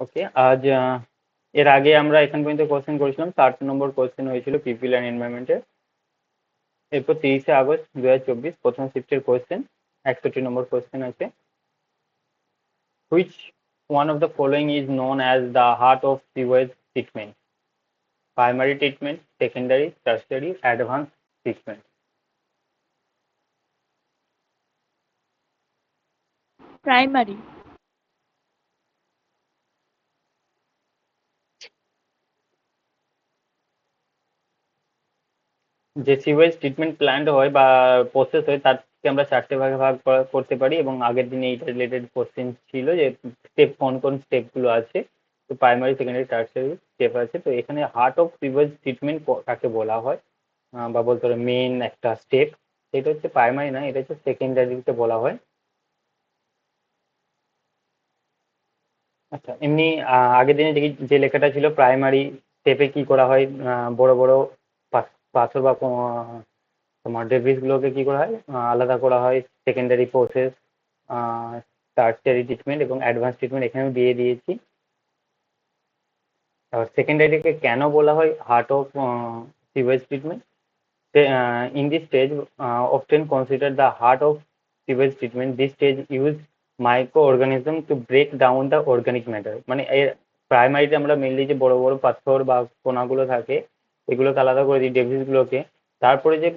ওকে, আজ এর আগে আমরা এখান পর্যন্ত কোশ্চেন করেছিলাম। 60 নম্বর কোশ্চেন হয়েছিল পিপল অ্যান্ড এনভায়রনমেন্টের। এরপর 30শে আগস্ট 2024 প্রথম শিফটের কোশ্চেন 61 নম্বর কোশ্চেন আছে। Which one of the following is known as the heart of sewage treatment? Primary treatment, secondary, tertiary, advance treatment. Primary. যে সিওয়েজ ট্রিটমেন্ট প্ল্যান্ট হয় বা প্রসেস হয় তারকে আমরা 4টে ভাগে ভাগ করতে পারি, এবং আগের দিনে এইটা রিলেটেড কোশ্চেন ছিল যে স্টেপ কোন কোন স্টেপ গুলো আছে। তো প্রাইমারি, সেকেন্ডারি, টার্সিয়ারি স্টেপ আছে। তো এখানে হার্ট অফ সিওয়েজ ট্রিটমেন্ট কাকে বলা হয়, বা বলতে পারো মেন একটা স্টেপ, সেটা হচ্ছে প্রাইমারি না, এটা হচ্ছে সেকেন্ডারিতে বলা হয়। আচ্ছা, এমনি আগের দিনে যে লেখাটা ছিল প্রাইমারি স্টেপে কি করা হয়, বড় বড় পাথর বা তোমার ডেব্রিস গুলোকে কি করা হয়, আলাদা করা হয়। সেকেন্ডারি প্রসেস, টার্সিয়ারি ট্রিটমেন্ট এবং অ্যাডভান্স ট্রিটমেন্ট এখানেও দিয়ে দিয়েছি। সেকেন্ডারিকে কেন বলা হয় heart of sewage treatment? In this stage, often considered the heart of sewage treatment. This stage use microorganism to break down the organic matter. মানে এর প্রাইমারিতে আমরা মেনলি যে বড় বড় পাথর বা কণাগুলো থাকে এগুলোকে আলাদা করে দিই, ডেব্রিস গুলোকে। তারপরে যে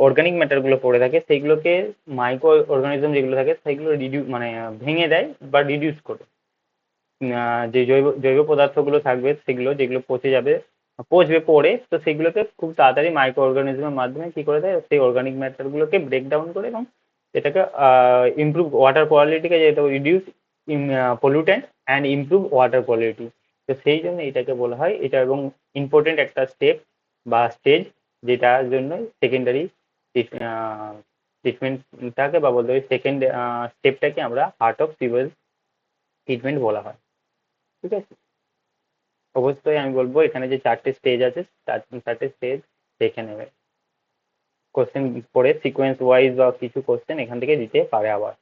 অর্গানিক ম্যাটার গুলো পড়ে থাকে সেইগুলোকে মাইক্রো অর্গানিজম যেগুলো থাকে সেগুলো মানে ভেঙে দেয় বা রিডিউস করে। যে জৈব জৈব পদার্থগুলো থাকবে সেগুলো যেগুলো পচে যাবে, পচবে পড়ে, তো সেগুলোকে খুব তাড়াতাড়ি মাইক্রো অর্গানিজমের মাধ্যমে কি করে দেয়, সেই অর্গানিক ম্যাটারগুলোকে ব্রেক ডাউন করে এবং এটাকে ইমপ্রুভ ওয়াটার কোয়ালিটিকে, যেটা reduce pollutant and improve water quality. তো সেই জন্য এটাকে বলা হয় এটা, এবং ইম্পর্টেন্ট একটা স্টেপ বা স্টেজ, যেটার জন্য সেকেন্ডারি ট্রিটমেন্টটাকে বা বলতে সেকেন্ড স্টেপটাকে আমরা হার্ট অফ সিওয়েজ ট্রিটমেন্ট বলা হয়। ঠিক আছে, অবশ্যই আমি বলবো এখানে যে 4টে স্টেজ আছে, 4টে স্টেজ দেখে নেবে। কোশ্চেন পড়ে সিকোয়েন্স ওয়াইজ বা কিছু কোশ্চেন এখান থেকে দিতে পারে আবার।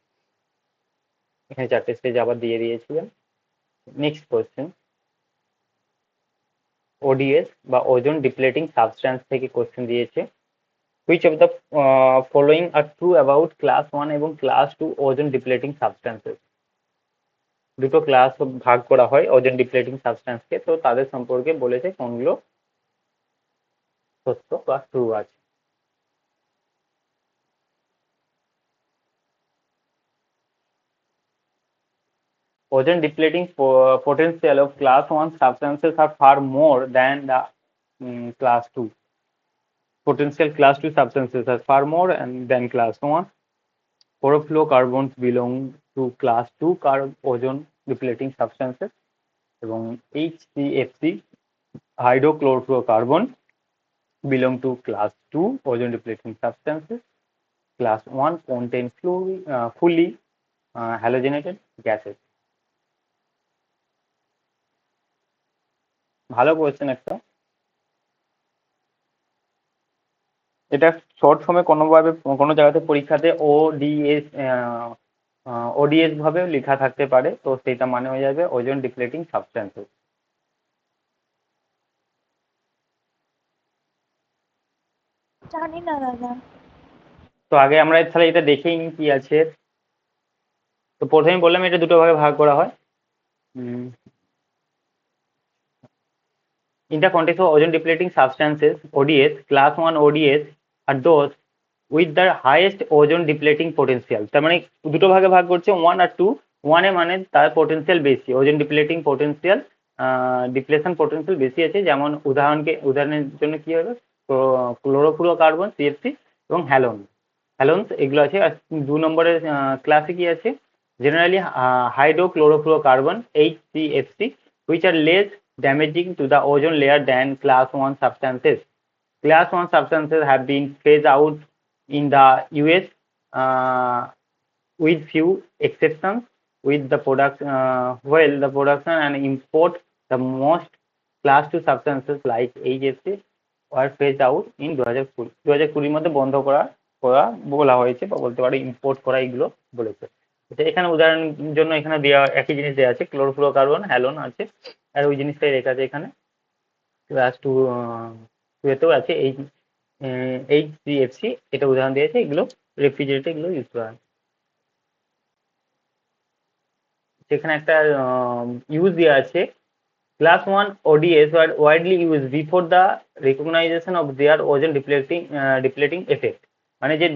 এখানে 4টে স্টেজ আবার দিয়ে দিয়েছিলেন। নেক্সট কোশ্চেন, ওডিএস বা ওজোন ডিপ্লেটিং সাবস্ট্যান্স থেকে কোশ্চেন দিয়েছে। Which of the following R true about class 1 এবং ক্লাস 2 ওজোন ডিপ্লেটিং সাবস্ট্যান্সেস? দুটো ক্লাস ভাগ করা হয় ওজোন ডিপ্লেটিং সাবস্ট্যান্সকে, তো তাদের সম্পর্কে বলেছে কোনগুলো সত্য বা ট্রু আছে। Ozone depleting potential of class 1 substances are far more than the class 2. Potential class 2 substances are far more than class 1. Chlorofluorocarbons belong to class 2 ozone depleting substances, এবং HCFC hydrochlorofluorocarbon belong to class 2 ozone depleting substances. Class 1 contain fully halogenated gases. ভালো question একটা। এটা short ফর্মে কোনোভাবে কোনো জায়গাতে পরীক্ষাতে ODS ভাবে লেখা থাকতে পারে, তো সেটা মানে হয়ে যাবে ওজোন ডিপ্লেটিং সাবস্ট্যান্সেস। জানি না দাদা। তো আগে আমরা তাহলে এটা দেখেই নিই কি আছে। তো প্রথমে বললাম এটা দুটো ভাগে ভাগ করা হয়। In the context of ozone depleting substances, ODS, class 1 ODS are those with the highest ozone depleting potential. তার মানে দুটো ভাগে ভাগ করছে 1 আর 2। 1-এ মানে তার পোটেনশিয়াল বেশি, ওজন ডিপ্লেটিং পোটেনশিয়াল, ডিপ্লেশন পোটেনশিয়াল বেশি আছে। যেমন উদাহরণের জন্য কি হবে, ক্লোরোফ্লুরো কার্বন সিএফসি এবং হ্যালোনস এগুলো আছে। আর 2 নম্বরের ক্লাসে কি আছে, generally hydrochlorofluorocarbon HCFC, which are less damaging to the ozone layer than class 1 substances. Class 1 substances have been phased out in the US, uh, with few exceptions, with the production and import the most class 2 substances like HFC were phased out in 2020 মধ্যে বন্ধ করা করা বলা হয়েছে, বা বলতে পারো import করা এগুলো বলেছে। এখানে উদাহরণের জন্য এখানে দেওয়া একই জিনিস দেওয়া আছে, ক্লোরোফ্লোরোকার্বন, হ্যালোন আছে, আর ওই জিনিসটাই লেখা আছে এখানে। ক্লাস টু এতেও আছে এই HCFC, এটা উদাহরণ দিয়েছে, এগুলো রেফ্রিজারেটর এগুলো ইউজ করা হয়। সেখানে একটা ইউজ দেওয়া আছে, class one ODS were widely used before the recognition of their ozone depleting effect। মানে যে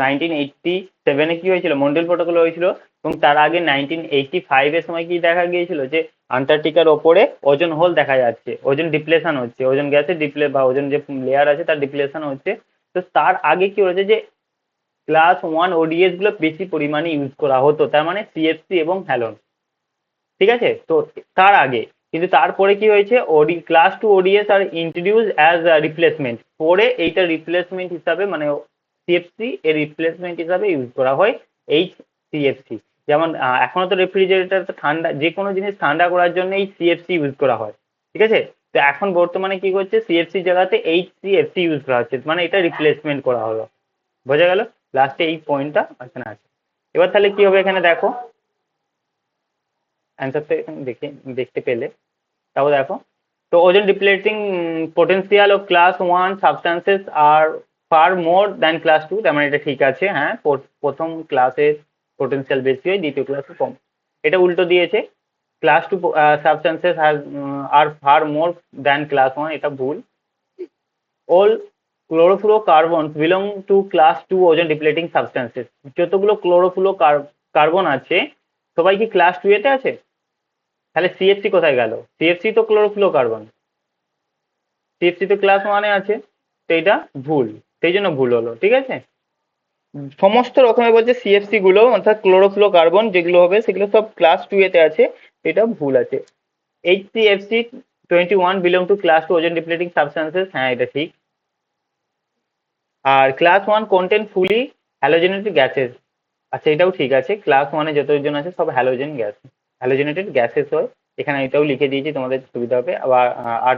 1987-এ কি হয়েছিল, মন্ডেল প্রোটোকল হয়েছিল, এবং তার আগে 1985-এর সময় কি দেখা গিয়েছিল যে আন্টার্কটিকার ওপরে ওজন হোল দেখা যাচ্ছে, ওজন ডিপ্লেশন হচ্ছে, ওজন গ্যাসের বা ওজন যে লেয়ার আছে তার ডিপ্লেশন হচ্ছে। তো তার আগে কি হয়েছে যে ক্লাস ওয়ান ODS গুলো বেশি পরিমাণে ইউজ করা হতো, তার মানে CFC এবং হ্যালোন, ঠিক আছে। তো তার আগে, কিন্তু তারপরে কি হয়েছে, ক্লাস টু ODS আর ইন্ট্রোডিউস অ্যাজ রিপ্লেসমেন্ট, পরে এইটা রিপ্লেসমেন্ট হিসাবে, মানে CFC এর রিপ্লেসমেন্ট হিসাবে ইউজ করা হয় HCFC। যেমন এখনো তো রেফ্রিজারেটর ঠান্ডা, যে কোনো জিনিস ঠান্ডা করার জন্য এই CFC ইউজ করা হয়, ঠিক আছে। তো এখন বর্তমানে কি করছে, CFC জায়গাতে HCFC ইউজ করা হচ্ছে, মানে এটা রিপ্লেসমেন্ট করা হলো। বোঝা গেল, লাস্টে এই পয়েন্টটা এখানে আছে। এবার তাহলে কি হবে, এখানে দেখো অ্যান্সারটা এখানে দেখতে পেলে, তাও দেখো। তো ozone depleting potential of class one substances are far more than class two, তার মানে এটা ঠিক আছে, হ্যাঁ। প্রথম ক্লাসের পোটেন্সিয়াল বেশি হয়, দ্বিতীয় ক্লাসে কম। এটা উল্টো দিয়েছে, class two substances are far more than class one, এটা ভুল। All chlorofluorocarbons belong to class two ozone depleting সাবস্টান্সেস। যতগুলো কার্বন আছে সবাই কি ক্লাস টু এতে আছে? তাহলে CFC কোথায় গেল? CFC তো ক্লোরোফ্লোরোকার্বন, CFC তো ক্লাস ওয়ানে আছে, তো এটা ভুল, সেই জন্য ভুল হলো, ঠিক আছে। সমস্ত রকমের বলছে CFC গুলো, অর্থাৎ ক্লোরোফ্লোরোকার্বন যেগুলো হবে সেগুলো সব ক্লাস টু এতে আছে, এটা ভুল আছে। HCFC 21 belong to class two ozone depleting substances, হ্যাঁ এটা ঠিক। আর class one content fully halogenated gases, আচ্ছা এটাও ঠিক আছে, ক্লাস ওয়ানে যতজন আছে সব হ্যালোজেন গ্যাস, হ্যালোজেনেটেড গ্যাসেস হয়। এখানে এটাও লিখে দিয়েছি, তোমাদের সুবিধা হবে। আবার আর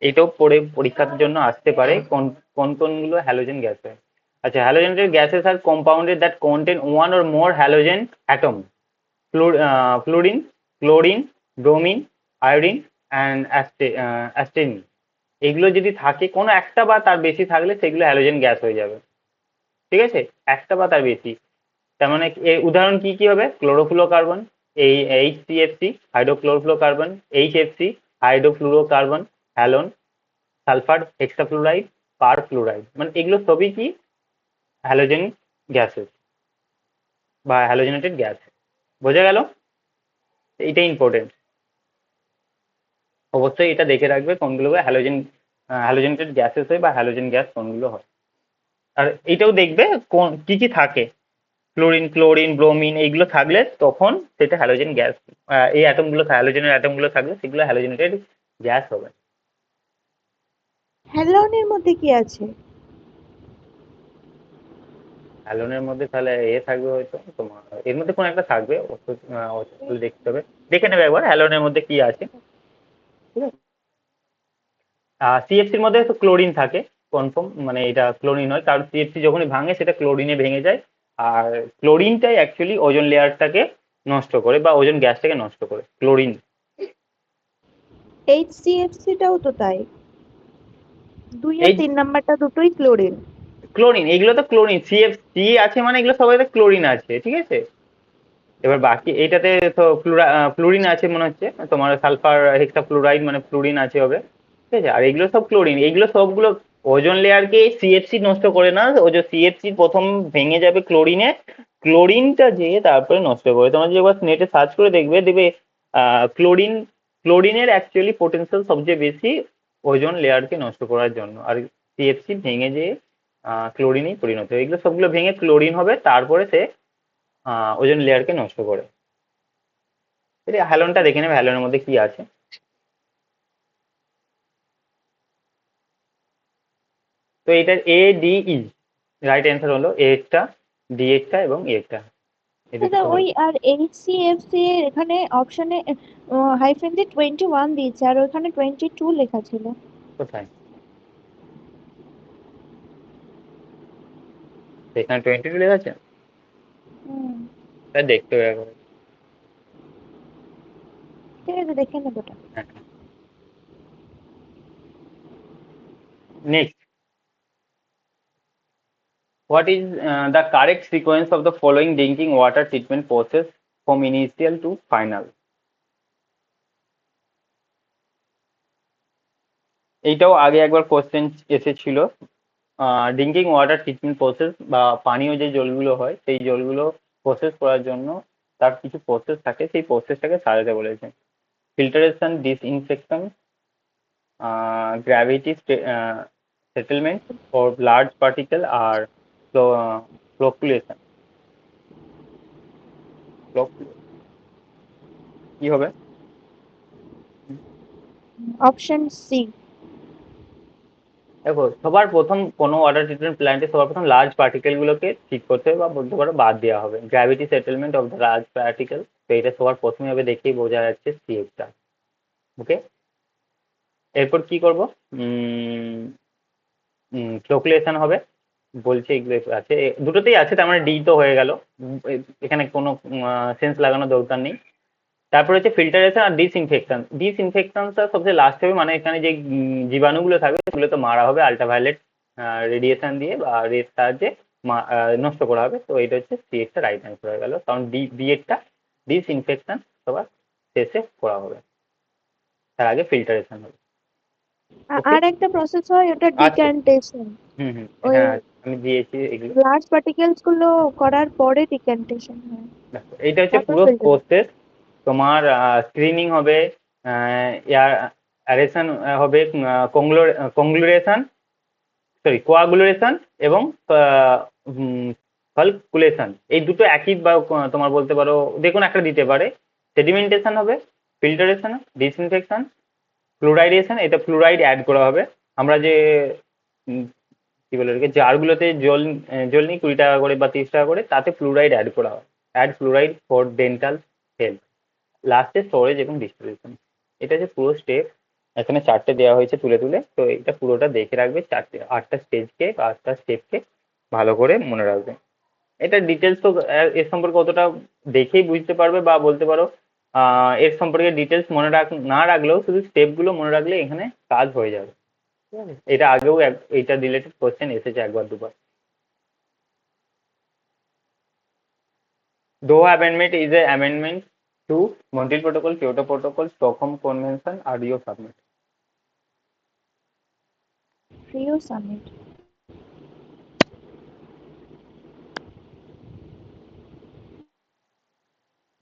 এটাও পরে পরীক্ষার জন্য আসতে পারে, কোন কোন কোনগুলো হ্যালোজেন গ্যাস হয়। আচ্ছা, halogenated gases are compounded that contain one or more halogen atom, fluorine, chlorine, bromine, iodine and astatine. এগুলো যদি থাকে কোনো একটা বা তার বেশি থাকলে সেগুলো হ্যালোজেন গ্যাস হয়ে যাবে, ঠিক আছে, একটা বা তার বেশি। তার মানে এর উদাহরণ কি কি হবে, ক্লোরোফ্লোরোকার্বন, এই HCFC hydrochlorofluorocarbon, HFC hydrofluorocarbon, halon, sulphur hexafluoride, per fluoride, মানে এগুলো সবই কি হ্যালোজেন গ্যাসেস বা হ্যালোজেনেটেড গ্যাস। বোঝা গেল, এইটা ইম্পর্টেন্ট, অবশ্যই এটা দেখে রাখবে কোনগুলো হ্যালোজেনেটেড গ্যাসেস হয় বা হ্যালোজেন গ্যাস কোনগুলো হয়। আর এটাও দেখবে কোন কি কি থাকে, ফ্লোরিন, ক্লোরিন, ব্রোমিন এইগুলো থাকলে তখন সেটা হ্যালোজেন গ্যাস, এই অ্যাটমগুলো হ্যালোজেনের অ্যাটমগুলো থাকলে সেগুলো হ্যালোজেনেটেড গ্যাস হবে। হ্যালোনের মধ্যে কি আছে? হ্যালোনের মধ্যে তাহলে থাকবে হয়তো তোমার, এর মধ্যে কোনো একটা থাকবে, দেখতে হবে, দেখে নেবে একবার হ্যালোনের মধ্যে কি আছে, ঠিক আছে। CFCর মধ্যে তো ক্লোরিন থাকে কনফার্ম, মানে এটা ক্লোরিন হয়, কারণ CFC যখনই ভাঙে সেটা ক্লোরিনে ভেঙে যায়। আর ক্লোরিনটাই অ্যাকচুয়ালি ওজোন লেয়ারটাকে নষ্ট করে বা ওজোন গ্যাসটাকে নষ্ট করে, ক্লোরিন। HCFC-টাও তো তাই, 2 আর এই 3 নাম্বারটা দুটোই ক্লোরিন। ক্লোরিন, এগুলো তো ক্লোরিন, CFC আছে মানে এগুলো সবাই ক্লোরিন আছে, ঠিক আছে। এবার বাকি এইটাতে তো ফ্লুরিন আছে মনে হচ্ছে, তোমার সালফার হেক্সাফ্লুরাইড মানে ফ্লুরিন আছে হবে, ঠিক আছে। আর এগুলো সব ক্লোরিন, এগুলো সবগুলো ওজোন লেয়ারকে CFC নষ্ট করে না, CFC প্রথম ভেঙে যাবে ক্লোরিনে, ক্লোরিনটা যেয়ে তারপরে নষ্ট করে। তোমরা যদি একবার নেটে সার্চ করে দেখবে দেখবে ক্লোরিন, ক্লোরিনের অ্যাকচুয়ালি পোটেনশিয়াল সবচেয়ে বেশি ওজোন লেয়ারকে নষ্ট করার জন্য, আর CFC ভেঙে যেয়ে ক্লোরিনেই পরিণত হয়। এগুলো সবগুলো ভেঙে ক্লোরিন হবে, তারপরে সে ওজোন লেয়ারকে নষ্ট করে। এটা হ্যালোনটা দেখে নেবে, হ্যালোনের মধ্যে কি আছে। তো এটা ADE, রাইট অ্যান্সার হলো এরটা, ডি এরটা এবং এরটা, এই দুটো দাদা হবে। ওই আর HCFC এর এখানে অপশনে হাইফেন দিয়ে 21 দিয়েছে আর ওখানে 22 লেখা ছিল। কোথায়? এখানে 22 লেখা আছে, হুম। দেখতে হবে একবার। ঠিক আছে, দেখে নেবো ওটা। Next, what is the correct sequence of the following drinking water treatment process from initial to final? এইটাও আগে একবার কোশ্চেন এসেছিল। ড্রিঙ্কিং ওয়াটার ট্রিটমেন্ট প্রসেস বা পানীয় যে জলগুলো হয় সেই জলগুলো প্রসেস করার জন্য তার কিছু প্রসেস থাকে, সেই প্রসেসটাকে সাজাতে বলেছে। Filtration, disinfection, gravity settlement for large particle, আর ফ্লোকুলেশন। কি হবে? Option C. দেখো, সবার প্রথম কোনো ওয়াটার ট্রিটমেন্ট প্ল্যান্টে সবার প্রথম লার্জ পার্টিকেল গুলোকে ঠিক করতে হবে বা বলতে পারো বাদ দেওয়া হবে। Gravity settlement of the large particle, তো এটা সবার প্রথমে হবে, দেখেই বোঝা যাচ্ছে সিএফটা। ওকে, এরপর কি করবো? ফ্লোকুলেশন হবে, বলছে এগুলো আছে, দুটোতেই আছে, তার মানে ডি তো হয়ে গেল, এখানে কোনো সেন্স লাগানোর দরকার নেই। তারপর হচ্ছে ফিল্টারেশন আর ডিসইনফেকশন। ডিসইনফেকশনটা সবচেয়ে লাস্ট হবে, মানে এখানে যে জীবাণুগুলো থাকবে সেগুলো তো মারা হবে আল্ট্রাভায়োলেট রেডিয়েশন দিয়ে বা রের সাহায্যে নষ্ট করা হবে। তো এটা হচ্ছে সি এরটা রাইট অ্যান্সার হয়ে গেল, কারণ বি এরটা ডিসইনফেকশন সবার শেষে করা হবে, তার আগে ফিল্টারেশন হবে। ওকে, আর একটা প্রসেস হয়, ওটা আছে। ডিক্যান্টেশন। হুম হুম, ওই হ্যাঁ আমি দিয়েছি এগুলো। লার্জ পার্টিকেলস গুলো করার পরে ডিক্যান্টেশন হয়, দেখো, এইটা হচ্ছে তারপর পুরো ফিল্টার। প্রসেস। তোমার স্ক্রিনিং হবে, এয়ার অ্যারেশন হবে, কংগ্লুরেশন, সরি কোয়াগুলেশন, এবং ফলকুলেশন। এই দুটো একই, বা তোমার বলতে পারো যে কোনো একটা দিতে পারে। সেডিমেন্টেশন হবে, ফিল্টারেশন, ডিসইনফেকশন, ফ্লুরাইডেশন, এটা ফ্লুরাইড অ্যাড করা হবে। আমরা যে উম, কি বলে ওটাকে, জারগুলোতে জল জল নিই 20 টাকা করে বা 30 টাকা করে, তাতে ফ্লুরাইড অ্যাড করা হয়। Add fluoride for dental health. লাস্টে স্টোরেজ এবং ডিস্ট্রিবিউশন। এটা হচ্ছে পুরো স্টেপ, এখানে চারটে দেওয়া হয়েছে তুলে তুলে, তো এটা পুরোটা দেখে রাখবে, চারটে 8টা স্টেজকে বা 8টা স্টেপকে ভালো করে মনে রাখবে। এটা ডিটেলস তো এর সম্পর্কে অতটা দেখেই বুঝতে পারবে, বা বলতে পারো এর সম্পর্কে ডিটেলস মনে না রাখলেও শুধু স্টেপগুলো মনে রাখলে এখানে কাজ হয়ে যাবে। ঠিক আছে, এটা আগেও এইটা রিলেটেড কোশ্চেন এসেছে একবার দুবার। Doha Amendment is a amendment to Montreal Protocol, Kyoto Protocol, Stockholm Convention, or Rio Summit. Rio summit.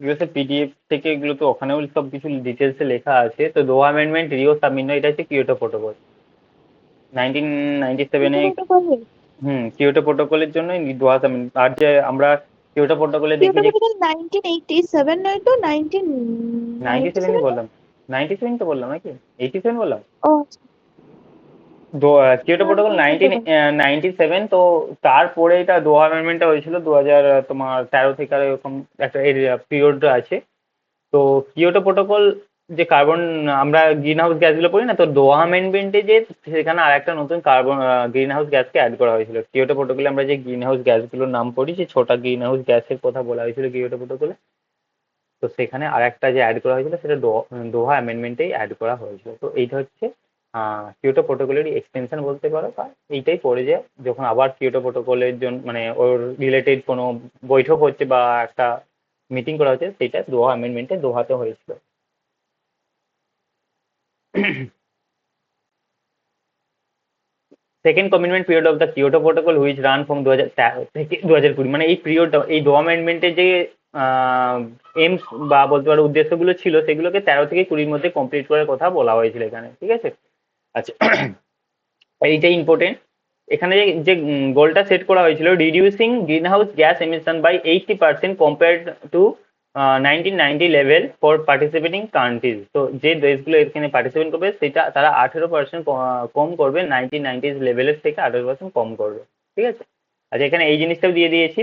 USA PDF থেকে এগুলো তো ওখানেও সব কিছু ডিটেলসে লেখা আছে। তো দোহা অ্যামেন্ডমেন্ট, রিও সামিট নয়, এটা হচ্ছে কিয়োটো প্রোটোকল। 1997-এ। Kyoto protocol. কিয়োটো প্রোটোকলের জন্যই দোহা সামিট। আর যে আমরা কিয়োটো প্রোটোকলে দেখি কিয়োটো যে প্রটোকল 1987 নয় তো 97-ই 1997 না? বললাম, 97 তো বললাম নাকি, 87 বললাম। ও কিয়োটো তাহলে প্রোটোকল শুনতে 1997, তো তারপরে এটা দোহা অ্যামেন্ডমেন্টটা হয়েছিল 2000 তোমার 13 থেকে, আর এরকম একটা এর পিরিয়ড আছে। তো কিয়োটো প্রোটোকল যে কার্বন, আমরা গ্রিন হাউস গ্যাসগুলো পড়ি না, তো দোহা অ্যামেন্ডমেন্টে যে সেখানে আর একটা নতুন কার্বন গ্রিন হাউস গ্যাসকে অ্যাড করা হয়েছিল। কিয়োটো প্রোটোকলে আমরা যে গ্রিন হাউস গ্যাসগুলোর নাম পড়ি, যে ছটা গ্রিন হাউস গ্যাসের কথা বলা হয়েছিল কিয়োটো প্রোটোকলে, তো সেখানে আর একটা যে অ্যাড করা হয়েছিল সেটা দোহা অ্যামেন্ডমেন্টেই অ্যাড করা হয়েছিল। তো এইটা হচ্ছে কিয়োটো প্রোটোকলেরই এক্সটেনশন বলতে পারো, বা এইটাই পড়ে যে যখন আবার কিয়োটো প্রোটোকলের জন্য মানে ওর রিলেটেড কোনো বৈঠক হচ্ছে বা একটা মিটিং করা হচ্ছে, সেটা দোহা অ্যামেন্ডমেন্টে দোহাতে হয়েছিল। Second commitment period of the Kyoto protocol which run from 2013 থেকে 2020, মানে এই পিরিয়ডটা, এই দোহা অ্যামেন্ডমেন্টের যে এইমস বা বলতে পারো উদ্দেশ্যগুলো ছিল, সেগুলোকে 13 থেকে 20-র মধ্যে কমপ্লিট করার কথা বলা হয়েছিল এখানে। ঠিক আছে, আচ্ছা। এইটাই ইম্পর্টেন্ট। এখানে যে গোলটা সেট করা হয়েছিল, reducing greenhouse gas emission by 80% compared to 1990 level for participating countries. তো যে দেশগুলো এখানে পার্টিসিপেট করবে সেটা তারা 18% কম করবে, 1990 লেভেলের থেকে 18% কম করবে। ঠিক আছে, আচ্ছা এখানে এই জিনিসটাও দিয়ে দিয়েছি।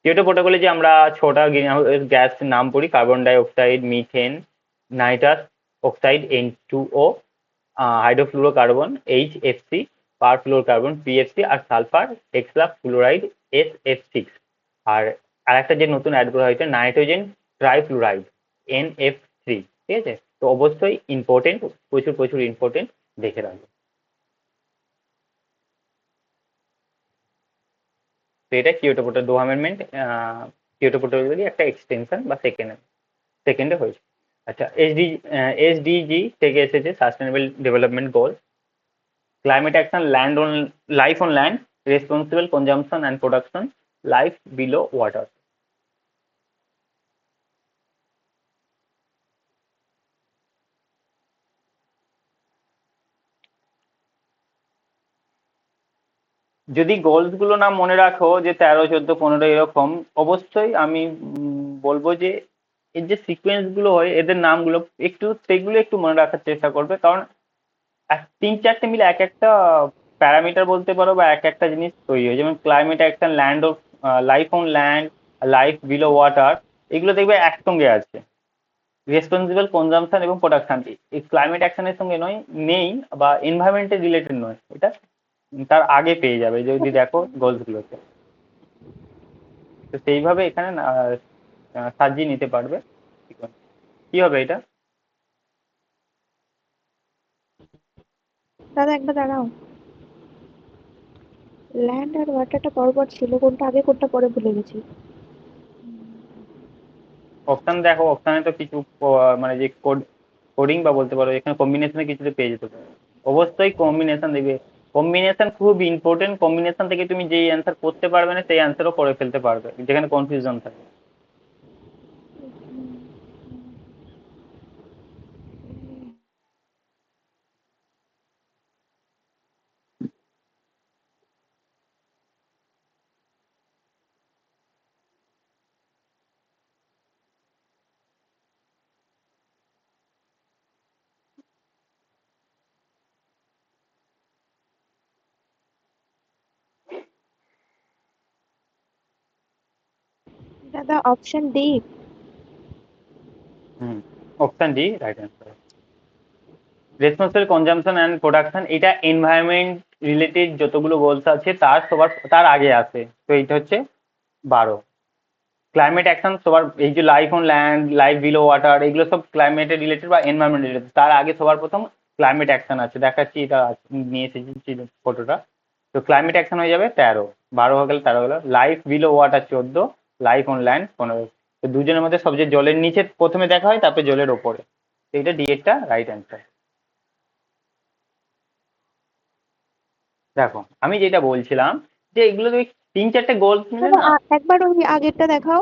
কিয়োটো প্রোটোকলে যে আমরা ছটা গ্রিন হাউস গ্যাস নাম পড়ি, carbon dioxide, methane, nitrous oxide N2O, hydrofluorocarbon HFC, perfluorocarbon PFC, আর সালফার হেক্সা ফ্লুরাইড SF6। আর আর একটা যে নতুন অ্যাড করা হয়েছে নাইট্রোজেন ট্রাইফ্লুরাইড, NF3, ঠিক আছে? তো অবশ্যই ইম্পর্টেন্ট, প্রচুর প্রচুর ইম্পর্টেন্ট, দেখে রাখবে। তো এটা কিয়োটো প্রোটোকল, দোহা অ্যামেন্ডমেন্ট, কিয়োটো প্রোটোকলেরই একটা এক্সটেনশন বা সেকেন্ডে হয়েছে। আচ্ছা, এসডিজি থেকে এসেছে sustainable development goal, climate action, land on life on land, responsible consumption and production, life below water. যদি গোলস গুলো না মনে রাখো যে 13, 14, 15 এরকম, অবশ্যই আমি বলবো যে এর যে সিকোয়েন্স গুলো হয় এদের নামগুলো একটু, সেগুলো একটু মনে রাখার চেষ্টা করবে, কারণ তিন চারটে মিলে এক একটা প্যারামিটার বলতে পারো, বা এক একটা জিনিস তৈরি হয়। যেমন climate action, land of life on land, life below water, এগুলো দেখবে একসঙ্গে আছে। রেসপন্সিবল কনজাম্পশন এবং প্রোডাকশন এই ক্লাইমেট অ্যাকশনের সঙ্গে নয়, নেই, বা এনভায়রনমেন্টের রিলেটেড নয়, এটা তার আগে পেয়ে যাবে যদি দেখো গোলস গুলোতে। তো সেইভাবে এখানে সাজিয়ে নিতে পারবে। কি হবে এটা? দাদা একবার দাঁড়াও, ল্যান্ড আর ওয়াটারটা পরপর ছিল, কোনটা আগে কোনটা পরে ভুলে গেছি। অপশন দেখো, অপশানে তো কিছু মানে যে কোডিং বা বলতে পারো এখানে কম্বিনেশনে কিছুতে পেয়ে যেতে পারো। অবশ্যই কম্বিনেশন দেখবে, কম্বিনেশন খুব ইম্পর্টেন্ট। কম্বিনেশন থেকে তুমি যেই অ্যান্সার করতে পারবে না সেই অ্যান্সারও করে ফেলতে পারবে যেখানে কনফিউশন থাকে। দাদা option D. Hmm, option D right answer. Responsible consumption and production, এটা এনভায়রনমেন্ট রিলেটেড যতগুলো গোলস আছে তার আগে আসে। তো এইটা হচ্ছে 12। ক্লাইমেট অ্যাকশন সবার, এই যে life on land, life below water, এগুলো সব ক্লাইমেটের রিলেটেড বা এনভায়রনমেন্ট রিলেটেড। তার আগে সবার প্রথম ক্লাইমেট অ্যাকশন আছে, দেখাচ্ছি, এটা নিয়ে এসেছি ফটোটা। তো ক্লাইমেট অ্যাকশন হয়ে যাবে 13, 12 হয়ে গেল, 13 হলো। Life below water 14, life on land 15। তো দুজনের মধ্যে সবচেয়ে জলের নিচে প্রথমে দেখা হয়, তারপরে জলের ওপরে। তো এটা ডি এরটা রাইট অ্যান্সার। দেখো আমি যেটা বলছিলাম যে এগুলো তুমি তিন চারটে গোলস মিলে দাদা না। একবার ওই আগেরটা দেখাও।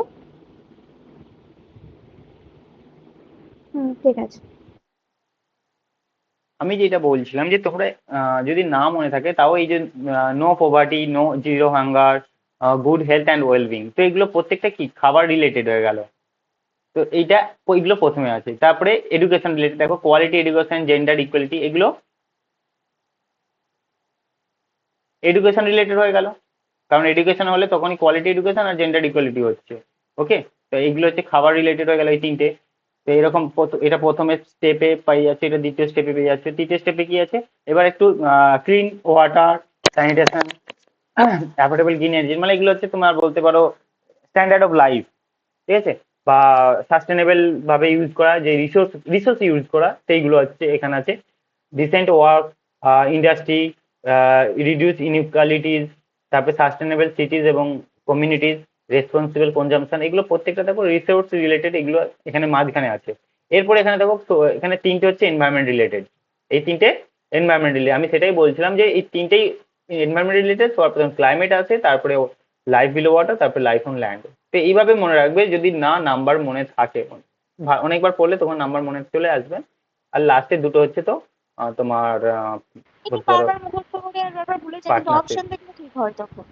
হুম, ঠিক আছে। আমি যেটা বলছিলাম যে তোমরা যদি না মনে থাকে তাও এই যে no poverty, no zero hunger, good health and wellbeing, তো এগুলো প্রত্যেকটা কি খাবার রিলেটেড হয়ে গেল। তো এইটা এগুলো প্রথমে আছে, তারপরে এডুকেশন রিলেটেড দেখো, কোয়ালিটি এডুকেশন, জেন্ডার ইকুয়ালিটি, এগুলো এডুকেশন রিলেটেড হয়ে গেল। কারণ এডুকেশন হলে তখনই কোয়ালিটি এডুকেশন আর জেন্ডার ইকুয়ালিটি হচ্ছে। ওকে, তো এইগুলো হচ্ছে খাবার রিলেটেড হয়ে গেল এই তিনটে। তো এরকম এটা প্রথমে স্টেপে পেয়ে যাচ্ছে, এটা দ্বিতীয় স্টেপে পেয়ে যাচ্ছে, তৃতীয় স্টেপে কি আছে এবার একটু clean water, sanitation, affordable green energy, মানে এগুলো হচ্ছে তোমার বলতে পারো স্ট্যান্ডার্ড অফ লাইফ, ঠিক আছে, বা সাস্টেনেবল ভাবে ইউজ করা, যে রিসোর্স ইউজ করা, সেইগুলো হচ্ছে এখানে আছে। Decent work, industry, reduce inequalities, তারপরে সাস্টেনেবল সিটিজ এবং কমিউনিটিজ, রেসপন্সিবল কনজাম্পশন, এগুলো প্রত্যেকটা দেখো রিসোর্স রিলেটেড, এগুলো এখানে মাঝখানে আছে। এরপরে এখানে দেখো, তো এখানে তিনটে হচ্ছে এনভায়রনমেন্ট রিলেটেড, এই তিনটে এনভায়রনমেন্ট রিলেটেড। আমি সেটাই বলছিলাম যে এই তিনটেই এনভায়রনমেন্ট রিলেটেড। সবার প্রথম ক্লাইমেট আছে, তারপরে লাইফ বিলো ওয়াটার, তারপরে লাইফ অন ল্যান্ড। তো এইভাবে মনে রাখবে, যদি না নাম্বার মনে থাকে, অনেকবার পড়লে তখন নাম্বার মনে চলে আসবে। আর লাস্টের দুটো হচ্ছে তো তোমার এটা বলতে পারো বারবার মুখস্থ করে আর বারবার ভুলে যাই, কিন্তু পার্টনারশিপ। অপশন দেখলে ঠিক হয় তখন।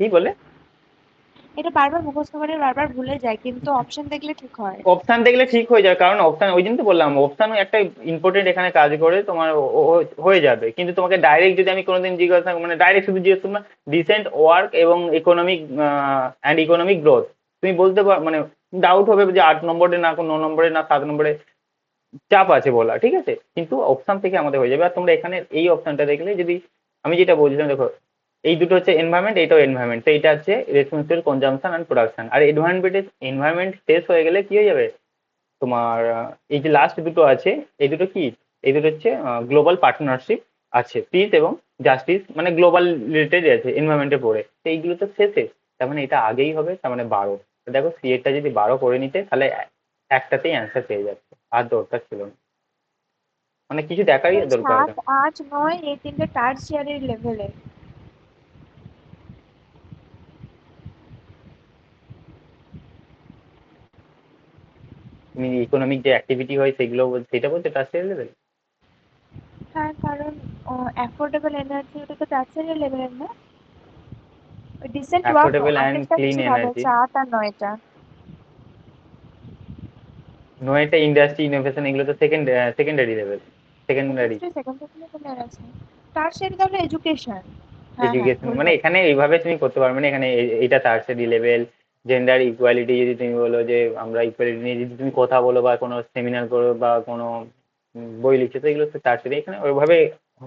কি বলে? এটা বারবার মুখস্থ করে বারবার ভুলে যায়, কিন্তু অপশন দেখলে ঠিক হয়। অপশান দেখলে ঠিক হয়ে যায়, কারণ অপশান ওই জন্য তো বললাম, অপশানও একটা ইম্পর্টেন্ট এখানে কাজ করে তোমার, হয়ে যাবে। কিন্তু তোমাকে ডাইরেক্ট যদি আমি কোনোদিন জিজ্ঞাসা, মানে ডাইরেক্ট শুধু জিজ্ঞেস করবো ডিসেন্ট ওয়ার্ক এবং ইকোনমিক অ্যান্ড ইকোনমিক গ্রোথ, তুমি বলতে পার, মানে ডাউট হবে যে 8 নম্বরে না 9 নম্বরে না 7 নম্বরে, চাপ আছে বলা, ঠিক আছে, কিন্তু অপশান থেকে আমাদের হয়ে যাবে। আর তোমরা এখানে এই অপশানটা দেখলে, যদি আমি যেটা বলছিলাম দেখো, এই দুটো হচ্ছে এনভায়রনমেন্ট, এটাও এনভায়রনমেন্ট, তো এটা হচ্ছে রেসপন্সিবল কনজাম্পশন অ্যান্ড প্রোডাকশন। আর এনভায়রনমেন্ট শেষ হয়ে গেলে কি হয়ে যাবে তোমার, এই যে লাস্ট দুটো আছে, এই দুটো কি, এই দুটো হচ্ছে গ্লোবাল পার্টনারশিপ আছে, পিস এবং জাস্টিস, মানে গ্লোবাল রিলেটেড আছে এনভায়রনমেন্টে পড়ে, তো এইগুলো তো শেষে, তার মানে এটা আগেই হবে, তার মানে 12। তো দেখো সি এরটা যদি 12 করে নিতে তাহলে একটাতেই অ্যান্সার পেয়ে যাচ্ছে, আর দরকার ছিল না, মানে কিছু দেখারই এই দরকার হয় সাত না। আট নয় এই তিনটে টার্সিয়ারি লেভেলে। তুমি ইকোনমিক যে অ্যাক্টিভিটি হয় সেগুলো সেটা বলতে টার্সিয়ারি লেভেল। হ্যাঁ, কারণ অ্যাফোর্ডেবল এনার্জি ওটা তো টার্সিয়ারি লেভেলের না। ডিসেন্ট ওয়ার্ক অ্যাফোর্ডেবল অ্যান্ড আগেরটা ক্লিন বেশি ভালো এনার্জি, হচ্ছে, 8 আর 9টা। নয়টা ইন্ডাস্ট্রি ইনোভেশন, এগুলো তো secondary level, secondary industry secondary লেভেলের আছে। টার্সিয়ারি তাহলে এডুকেশন। হ্যাঁ হ্যাঁ, এডুকেশন, ভুল মানে বলে। এখানে এইভাবে তুমি করতে পারবে না, এখানে এটা টার্সারি লেভেল। জেন্ডার ইকুয়ালিটি যদি তুমি বলো যে আমরা ইকুয়ালিটি নিয়ে যদি তুমি কথা বলো বা কোনো সেমিনার করো বা কোনো বই লিখছো, তো এগুলো টার্সারি, এখানে ওইভাবে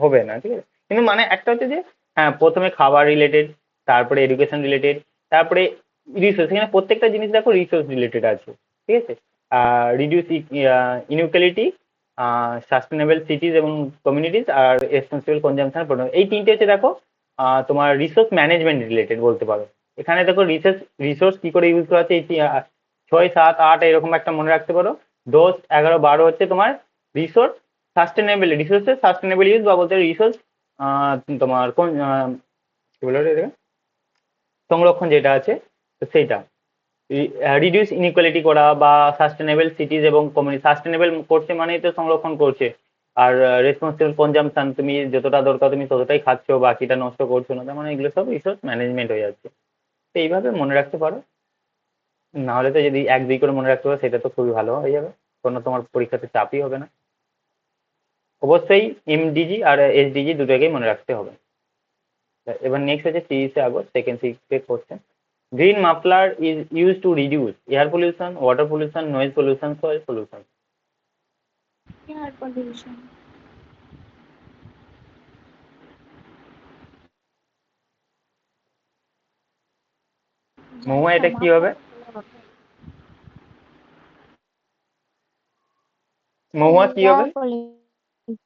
হবে না, ঠিক আছে। কিন্তু মানে একটা হচ্ছে যে হ্যাঁ, প্রথমে খাবার রিলেটেড, তারপরে এডুকেশন রিলেটেড, তারপরে রিসোর্স, এখানে প্রত্যেকটা জিনিস দেখো রিসোর্স রিলেটেড আছে, ঠিক আছে। রিডিউস ইনইকুয়ালিটি, সাস্টেনেবল সিটিজ এবং কমিউনিটিজ, আর রেসপন্সিবল কনজাম্পশন, এই তিনটে হচ্ছে দেখো তোমার রিসোর্স ম্যানেজমেন্ট রিলেটেড বলতে পারো। এখানে দেখো রিসোর্স কি করে ইউজ করা হচ্ছে, এই 6 7 8 এরকম একটা মনে রাখতে পারো। 10 11 12 হচ্ছে তোমার রিসোর্স সাস্টেনেবল, রিসোর্সের সাস্টেনেবল ইউজ, বা বলতে রিসোর্স তোমার কোন কি বলে ওটা এটাকে? সংরক্ষণ যেটা আছে, তো সেইটা রিডিউস ইনইকুয়ালিটি করা, বা সাস্টেনেবল সিটিজ এবং কমিউনিটি, সাস্টেনেবল করছে মানেই তো সংরক্ষণ করছে। আর রেসপন্সিবল কনজাম্পশন, তুমি যতটা দরকার তুমি ততটাই খাচ্ছ, বাকিটা নষ্ট করছো না, তার মানে এগুলো সব রিসোর্স ম্যানেজমেন্ট হয়ে যাচ্ছে। তো এইভাবে মনে রাখতে পারো, না হলে তো যদি 1 2 করে মনে রাখতে পারো সেটা তো খুবই ভালো হয়ে যাবে, কোনো তোমার পরীক্ষাতে চাপই হবে না। অবশ্যই এমডিজি আর এসডিজি দুটোকেই মনে রাখতে হবে। এবার নেক্সট হচ্ছে 30 আগস্ট সেকেন্ড শিফটের question. Green muffler is use to reduce air pollution, water pollution, noise pollution, soil pollution. Air pollution. জানি মহুয়া না, এটা কি হবে? মাফলার তো বলা হবে। মহুয়া কি এয়ার হবে? Pollution.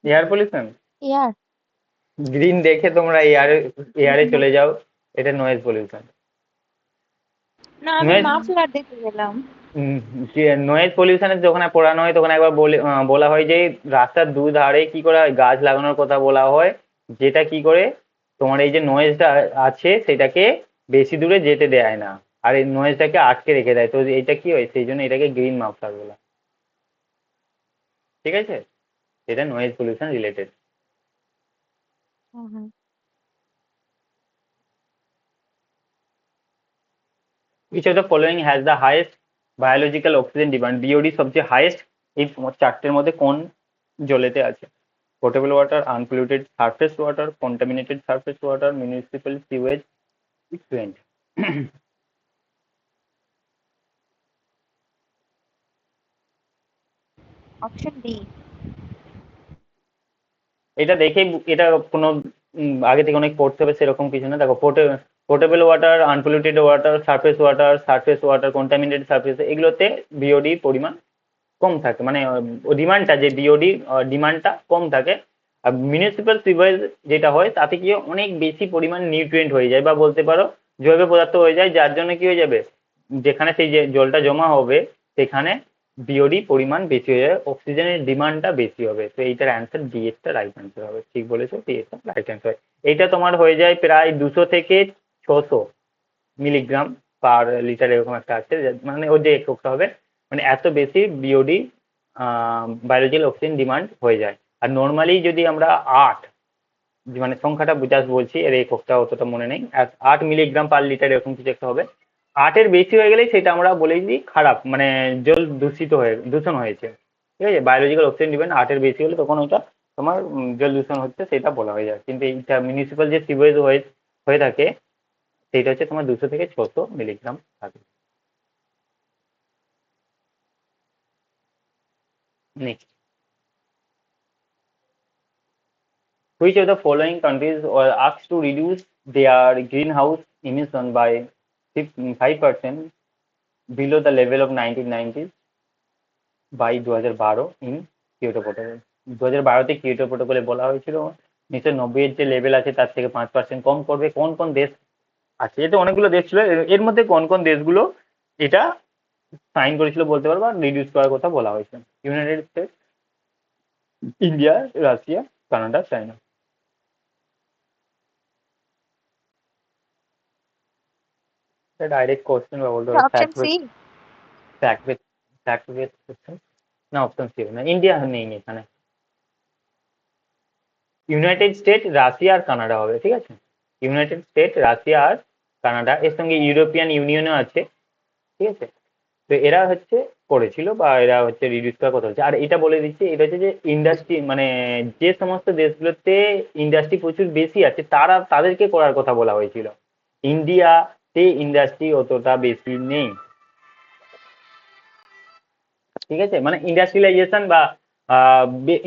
Air pollution. Air. Green দেখে তোমরা এয়ারে, এয়ারে চলে যাও, এটা নয়েজ পলিউশন। না, আমি নয়েজ, মাফলার দেখতে গেলাম। নয়েজ পলিউশনের যখন পড়ানো হয় তখন একবার বলা হয় যে রাস্তার দুধারে কি করে গাছ লাগানোর কথা বলা হয়, যেটা কি করে তোমার এই যে নয়েজটা আছে সেটাকে বেশি দূরে যেতে দেয় না, আর এই নয়েজটাকে আটকে রেখে দেয়, তো এটা কি হয়, সেই জন্য এটাকে গ্রিন মাফলার বলা, ঠিক আছে। এটা নয়েজ পলিউশন রিলেটেড। হ্যাঁ হ্যাঁ। Which of the following has the highest biological oxygen demand? BOD সবচেয়ে হাইয়েস্ট এই তোমার চারটের মধ্যে কোন জলেতে আছে? potable water, unpolluted surface water, contaminated surface water, municipal sewage, effluent. Option D. এটা দেখেই এটা কোনো আগে থেকে অনেক পড়তে হবে সেরকম কিছু না, দেখো portable water, unpolluted water, surface water, contaminated surface, এগুলোতে বিওডি পরিমাণ কম থাকে, মানে ডিমান্ডটা যে বিওডি ডিমান্ডটা কম থাকে। আর মিউনিসিপ্যাল সিভারেজ যেটা হয় তাতে কি হয়, অনেক বেশি পরিমাণ নিউট্রিয়েন্ট হয়ে যায়, বা বলতে পারো জৈব পদার্থ হয়ে যায়, যার জন্য কি হয়ে যাবে, যেখানে সেই যে জলটা জমা হবে সেখানে বিওডি পরিমাণ বেশি হয়ে যাবে, অক্সিজেনের ডিমান্ডটা বেশি হবে, তো এইটার অ্যান্সার ডি এরটা রাইট অ্যান্সার হবে, ঠিক বলেছো, ডি এরটা রাইট অ্যান্সার। এইটা তোমার হয়ে যায় প্রায় 200 থেকে 600 মিলিগ্রাম পার লিটার, এরকম একটা আছে, মানে ওর যে এককটা হবে, মানে এত বেশি বিওডি বায়োলজিক্যাল অক্সিজেন ডিমান্ড হয়ে যায়। আর নর্মালি যদি আমরা 8, মানে সংখ্যাটা জাস্ট বলছি, এর এককটা অতটা মনে নেই, 8 মিলিগ্রাম পার লিটার এরকম কিছু একটা হবে। 8-এর বেশি হয়ে গেলেই সেটা আমরা বলে দিই খারাপ, মানে জল দূষণ হয়েছে, ঠিক আছে। বায়োলজিক্যাল অক্সিজেন ডিমান্ড 8-এর বেশি হলে তখন ওটা তোমার জল দূষণ হচ্ছে সেটা বলা হয়ে যায়, কিন্তু এইটা মিউনিসিপ্যাল যে সিভেজ হয়ে হয়ে থাকে সেইটা হচ্ছে তোমার 200 থেকে 600 মিলিগ্রাম থাকে। Next. Which of the following countries were asked to reduce their greenhouse emission by 5% below the level of 1990s by 2012 in Kyoto protocol? 2012-তে কিয়োটো প্রোটোকলে বলা হয়েছিল 1990 এর যে লেভেল আছে তার থেকে 5% কম করবে। কোন কোন দেশ আছে? এতে অনেকগুলো দেশ ছিল, এর মধ্যে কোন কোন দেশগুলো এটা সাইন করেছিল বলতে পারবো, আর রিডিউস করার কথা বলা হয়েছে? United States, India, Russia, Canada, China. Direct question বা বলতে পারো option C. Fact base fact base question. না, অপশন সি না, ইন্ডিয়া নেই এখানে। ইউনাইটেড স্টেট, রাশিয়া আর কানাডা হবে, ঠিক আছে? ইউনাইটেড স্টেট, রাশিয়া আর কানাডা, এর সঙ্গে ইউরোপিয়ান ইউনিয়নও আছে, ঠিক আছে? তো এরা হচ্ছে করেছিল বা এরা হচ্ছে রিডিউস করার কথা হচ্ছে। আর এটা বলে দিচ্ছি, এটা হচ্ছে যে ইন্ডাস্ট্রি মানে যে সমস্ত দেশগুলোতে ইন্ডাস্ট্রি প্রচুর বেশি আছে তাদেরকে করার কথা বলা হয়েছিল। ইন্ডিয়াতে ইন্ডাস্ট্রি অতটা বেশি নেই, ঠিক আছে? মানে ইন্ডাস্ট্রিয়ালাইজেশন বা